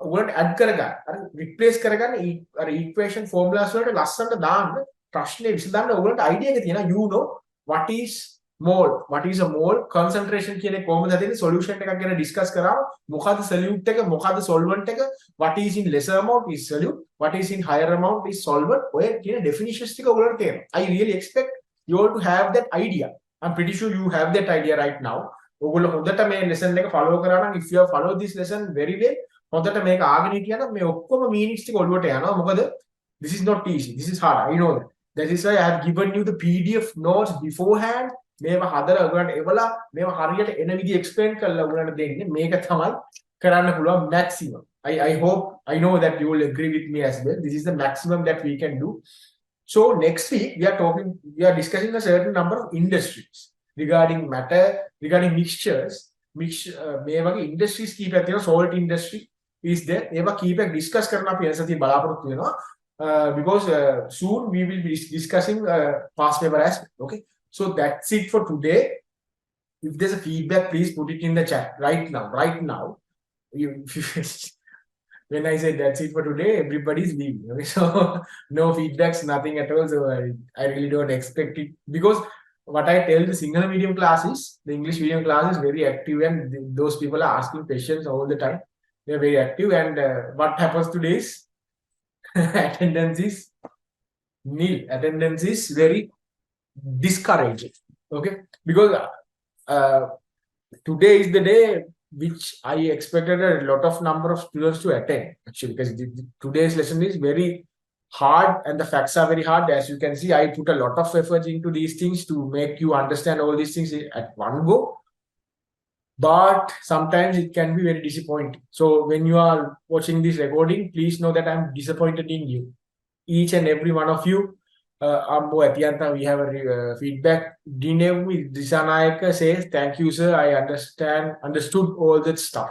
ඔයගොල්ලන්ට add කරගන්න, අර replace කරගන්න අර equation formulas වලට ලස්සනට දාන්න ප්‍රශ්නේ විසඳන්න ඔයගොල්ලන්ට idea එක තියෙනවා. You know what is mole, what is a mole, concentration කියන්නේ කොහොමද හදන්නේ, solution එකක් ගැන discuss කරා මොකද්ද solute එක, මොකද්ද solvent එක, what is in lesser amount is solute, what is in higher amount is solvent. ඔය කියන definitions ටික ඔයගොල්ලන්ට තේරෙනවා. I really expect you all to have that idea. I'm pretty sure you have that idea right now. ඔයගොල්ලෝ හොඳට මේ lesson එක follow කරා නම් if you have followed this lesson very well හොඳට මේක ආගෙන හිටියා නම් මේ ඔක්කොම meanings ටික ඔළුවට යනවා. මොකද this is not easy, this is hard, I know that. That is why I have given you the PDF notes beforehand. මේව හදලා ඔයගලන්ට එවලා මේව හරියට එන විදිහ explain කරලා ඔයගලන්ට දෙන්නේ මේක තමයි කරන්න පුළුවන් maximum. I hope I know that you will agree with me as well. This is the maximum that we can do. So next week we are discussing a certain number of industries regarding matter, regarding mixtures. මේ වගේ industries කීපයක් තියෙනවා. Salt industry is there. ඒවා කීපයක් discuss කරන්න අපි එසතිය බලාපොරොත්තු වෙනවා. Because soon we will be discussing past paper as well. Okay. So that's it for today. If there's a feedback, please put it in the chat right now. Right now, when I say that's it for today, everybody's leaving. Okay? So no feedbacks, nothing at all. So I really don't expect it because what I tell the single medium classes, the English medium class is very active, and those people are asking questions all the time. They're very active, and what happens today is attendance is nil. Attendance is very discouraging, okay, because today is the day which I expected a lot of number of students to attend actually, because today's lesson is very hard and the facts are very hard. As you can see, I put a lot of effort into these things to make you understand all these things at one go, but sometimes it can be very disappointing. So when you are watching this recording, please know that I'm disappointed in you, each and every one of you. Ambo Atianta, we have a feedback. Dinevu Disanayaka says, thank you, sir. I understood all that stuff.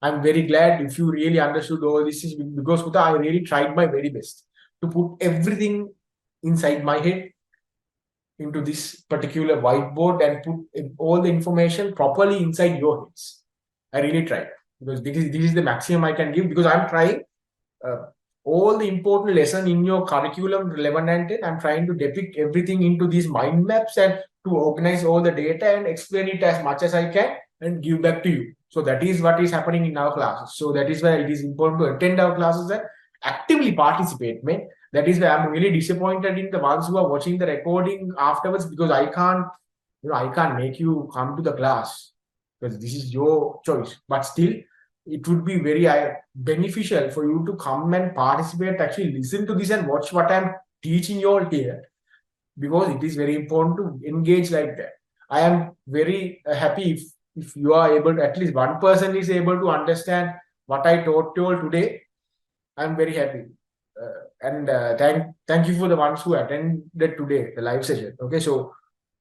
I'm very glad if you really understood all this because I really tried my very best to put everything inside my head into this particular whiteboard and put all the information properly inside your heads. I really tried because this is the maximum I can give because I'm trying all the important lesson in your curriculum relevant and I'm trying to depict everything into these mind maps and to organize all the data and explain it as much as I can and give back to you. So that is what is happening in our classes. So that is why it is important to attend our classes and actively participate, man. That is why I'm really disappointed in the ones who are watching the recording afterwards because I can't make you come to the class because this is your choice. But still, it would be very beneficial for you to come and participate, actually listen to this and watch what I'm teaching you all here because it is very important to engage like that. I am very happy if you are able to, at least one person is able to understand what I taught you all today. I'm very happy. And thank you for the ones who attended today, the live session. Okay, so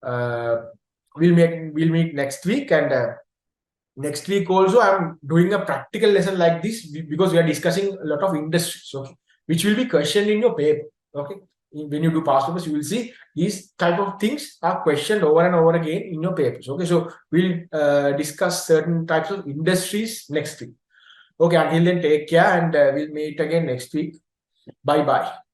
we'll meet next week and next week also I'm doing a practical lesson like this because we are discussing a lot of industries, okay, which will be questioned in your paper, okay, when you do past papers, you will see these type of things are questioned over and over again in your papers. Okay, so we'll discuss certain types of industries next week. Okay, until then, take care, and we'll meet again next week. Bye bye.